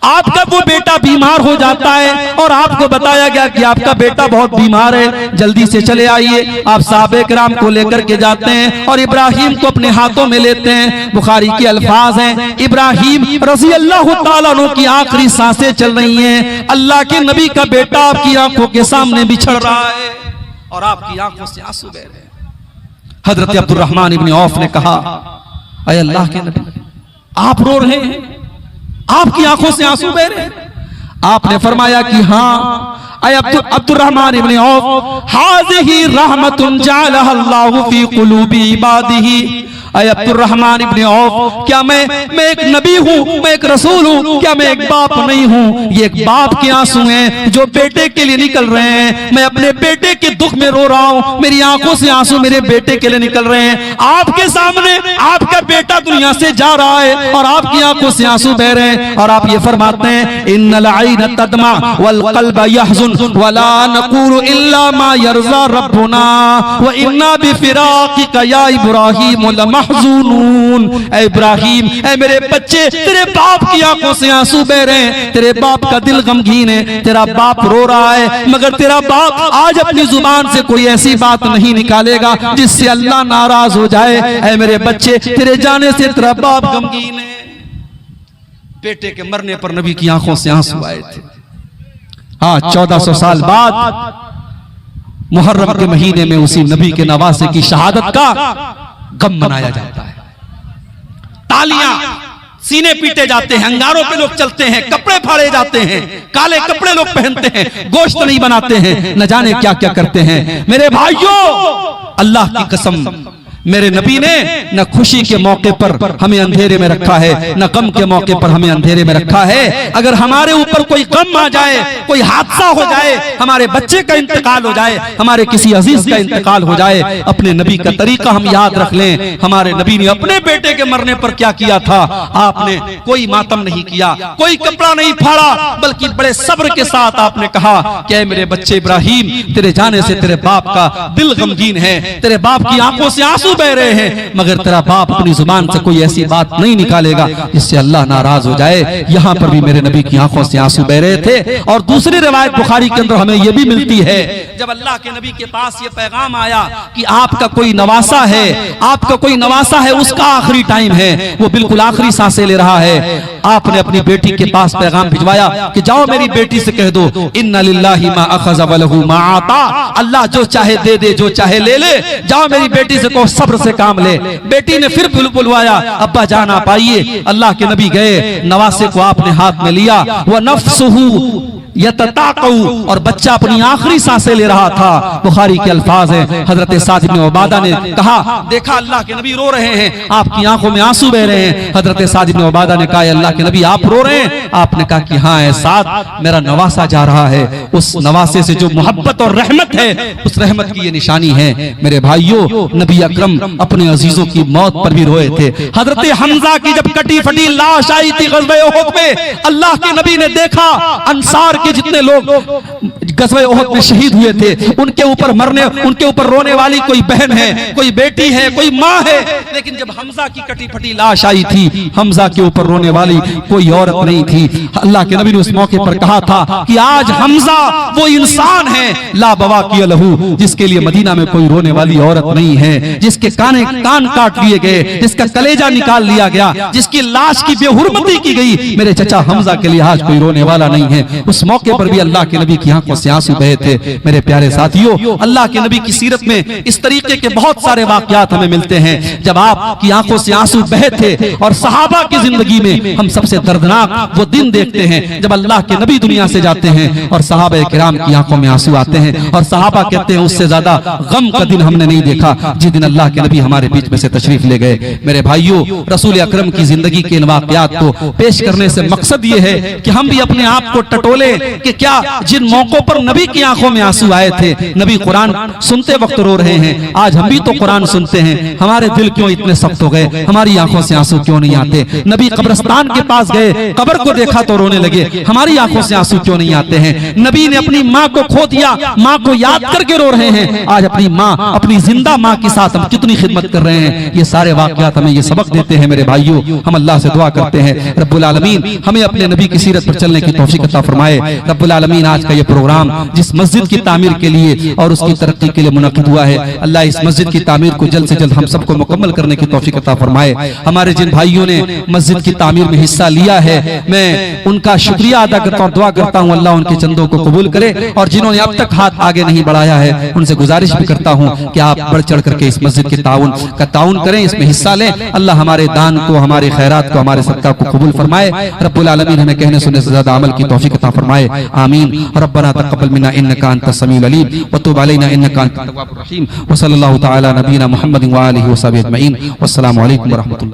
आपका वो बेटा बीमार हो जाता है और आपको बताया गया कि आपका बेटा बहुत बीमार है, जल्दी से चले आइए। आप साहबे किराम को लेकर के जाते हैं और इब्राहिम को अपने हाथों में लेते हैं। बुखारी के अल्फाज हैं, इब्राहिम रज़ी अल्लाह तआला अन्हु की आखिरी सांसें चल रही हैं, अल्लाह के नबी का बेटा आपकी आंखों के सामने बिछड़ रहा है और आपकी आंखों से आंसू बह रहे हैं। हजरत अब्दुर्रहमान इब्न औफ ने कहा, अय अल्लाह के नबी, आप रो रहे हैं, आपकी आंखों से आंसू बह रहे हैं। आपने फरमाया कि हाँ अब्दुर्रहमान इब्न औफ, हाज़िही रहमतुन जअलहा अल्लाहु फी कुलूबी इबादिही। अय अब्दुर्रहमान इब्न औफ, क्या मैं एक नबी हूँ, मैं एक रसूल हूँ, क्या मैं एक बाप नहीं हूँ? ये एक बाप के आंसू हैं जो बेटे के लिए निकल रहे हैं। मैं अपने बेटे के दुख में रो रहा हूँ, मेरी आंखों से आंसू मेरे बेटे के लिए निकल रहे हैं। आपके सामने आपका बेटा दुनिया से जा रहा है और आपकी आंखों से आंसू बह रहे हैं और आप ये फरमाते हैं, इन्नल आइन तदमा वल क़ल्ब यहज़ुन वला नक़ूलु इल्ला मा यरज़ा रब्बुना व इन्ना बिफ़िराक़िका या इब्राहीम लमहज़ूनून। ऐ इब्राहिम, ऐ मेरे बच्चे, तेरे बाप की आंखों से आंसू बह रहे हैं, तेरे बाप का दिल गमगीन है, तेरा बाप रो रहा है, मगर तेरा बाप आज अपनी जुबान से कोई ऐसी बात नहीं निकालेगा जिससे अल्लाह नाराज हो जाए। ऐ मेरे बच्चे, तेरे जाने से तेरा बाप गमगीन है। बेटे के मरने पर नबी की आंखों से आंसू आए थे। हाँ, 1400 साल बाद मुहर्रम के महीने में उसी नबी के नवासे की शहादत का गम मनाया जाता है। तालियां, सीने पीटे जाते हैं, अंगारों पे लोग चलते हैं, कपड़े फाड़े जाते हैं, काले कपड़े लोग पहनते हैं, गोश्त नहीं बनाते हैं, न जाने क्या क्या करते हैं। मेरे भाइयों, अल्लाह की कसम, मेरे नबी ने न खुशी के मौके पर हमें अंधेरे में रखा है, न गम के मौके पर हमें अंधेरे में रखा है। अगर हमारे ऊपर कोई गम आ जाए, कोई हादसा हो जाए, हमारे बच्चे का इंतकाल हो जाए, हमारे किसी अजीज का इंतकाल हो जाए, अपने नबी का तरीका हम याद रख लें। हमारे नबी ने अपने बेटे के मरने पर क्या किया था? आपने कोई मातम नहीं किया, कोई कपड़ा नहीं फाड़ा, बल्कि बड़े सब्र के साथ आपने कहा कि मेरे बच्चे इब्राहिम, तेरे जाने से तेरे बाप का दिल गमगीन है, तेरे बाप की आंखों से आंसू आंसू बह रहे हैं, मगर तेरा बाप अपनी जुबान से कोई ऐसी बात नहीं निकालेगा जिससे अल्लाह नाराज हो जाए। यहाँ पर भी मेरे नबी की आंखों से आंसू बह रहे थे। और दूसरी रिवायत बुखारी के अंदर हमें यह भी मिलती है, जब अल्लाह के नबी के पास ये पैगाम आया कि आपका कोई नवासा है, आपका कोई नवासा है, उसका आखिरी टाइम है, वो बिल्कुल आखिरी सांसें ले रहा है, आपने अपनी बेटी के पास पैगाम भिजवाया कि जाओ मेरी बेटी से कह दो इन्ना लिल्लाहि मा अखज़ व लहू मा आता, अल्लाह जो चाहे दे दे, जो चाहे ले ले, जाओ मेरी बेटी से कहो सब्र से काम ले। बेटी ने फिर बुलवाया, अब्बा जान आप आइए। अल्लाह के नबी गए, नवासे को आपने हाथ में लिया, वह नफ्सुहु यतताक़ऊ, और बच्चा अपनी आखिरी सांसें ले रहा था। बुखारी के अल्फाज हैं, हजरत साद इब्न उबादा ने कहा, देखा अल्लाह के नबी रो रहे हैं, आपकी आंखों में आंसू बह रहे हैं। हजरत साद इब्न उबादा ने कहा, अल्लाह के नबी आप रो रहे हैं? आपने कहा कि हाँ है साद, मेरा नवासा जा रहा है, उस नवासे से जो मोहब्बत और रहमत है, उस रहमत की ये निशानी है। मेरे भाइयों, नबी अकरम अपने अजीजों की मौत पर भी रोए थे। हजरत हमजा की जब कटी फटी लाश आई थी ग़ज़वे उहद में, अल्लाह के नबी ने देखा अंसार के जितने लोग ग़ज़वे उहद में शहीद हुए थे, उनके ऊपर मरने, उनके ऊपर रोने वाली कोई बहन है, कोई बेटी है, कोई माँ है, लेकिन जब हमजा की कटी फटी लाश आई थी, हमजा के ऊपर रोने वाली कोई औरत नहीं थी। अल्लाह के नबी ने उस मौके पर कहा था कि आज हमजा वो इंसान है ला बवाकी लहू, जिसके लिए मदीना में कोई रोने वाली औरत नहीं है, जिसके कान काट लिए गए, जिसका कलेजा निकाल लिया गया, जिसकी लाश की बेहुरमती की गई, मेरे चचा हमजा के लिए आज कोई रोने वाला नहीं है। उस मौके पर भी अल्लाह के नबी की आंखों से आंसू बहे थे। मेरे प्यारे साथियों, अल्लाह के नबी की सीरत में इस तरीके के बहुत सारे वाकयात हमें मिलते हैं जब आपकी आंखों से आंसू बहे थे। और सहाबा की जिंदगी में हम सबसे दर्दनाक वो दिन देखते हैं जब अल्लाह के नबी दुनिया से जाते हैं और सहाबा किराम की आंखों में आंसू आते हैं, और सहाबा कहते हैं उससे ज्यादा गम का दिन हमने नहीं देखा जिस दिन अल्लाह के नबी हमारे बीच में से तशरीफ ले गए। मेरे भाइयों, रसूल अकरम की जिंदगी के इन वाकयात को पेश करने से मकसद ये है कि हम भी अपने आप को टटोले कि क्या जिन मौकों पर नबी की आंखों में आंसू आए थे, नबी कुरान सुनते वक्त रो रहे हैं, आज हम भी तो कुरान सुनते हैं, हमारे दिल क्यों इतने सख्त हो गए, हमारी आंखों से आंसू क्यों नहीं आते? नबी कब्रिस्तान के पास गए, कब्र को देखा तो रोने लगे, हमारी आंखों से आंसू क्यों नहीं आते हैं? नबी ने अपनी माँ को खो दिया, माँ को याद करके रो रहे हैं, आज अपनी माँ, अपनी जिंदा माँ के साथ हम कितनी खिदमत कर रहे हैं। ये सारे वाकयात हमें ये सबक देते हैं। मेरे भाइयों, हम अल्लाह से दुआ करते हैं रब्बुल आलमीन हमें अपने नबी की सीरत पर चलने की तौफीक अता फरमाए। रब्बुल आलमीन आज का ये प्रोग्राम जिस मस्जिद की तामीर के लिए और उसकी तरक्की के लिए मुनक़िद हुआ है, अल्लाह इस मस्जिद की तामीर को जल्द से जल्द हम सबको मुकम्मल करने की तौफीक अता फरमाए। हमारे जिन भाइयों ने मस्जिद की तामीर में हिस्सा लिया है, मैं उनका शुक्रिया अदा करता हूँ, दुआ करता हूँ अल्लाह उनके चंदों को कबूल करे, और जिन्होंने अब तक हाथ आगे नहीं बढ़ाया है उनसे गुजारिश भी करता हूँ कि आप बढ़ चढ़ करके इस मस्जिद के ताउन करें, इसमें हिस्सा लें। अल्लाह हमारे दान को, हमारे खैरात को, हमारे सदका को कबूल फरमाए। रब्बुल आलमीन हमें कहने सुनने से ज्यादा अमल की तौफीक अता फरमाए। आमीन। रब्बना तक़ब्बल मिन्ना इन्नका अंतस समीउल अलीम व तुब अलैना इन्नका अंतत तव्वाबुर रहीम। व सल्लल्लाहु तआला नबीना मुहम्मद व आलिहि व सहबिहि अजमईन। वस्सलामु अलैकुम व रहमतुल्लाह।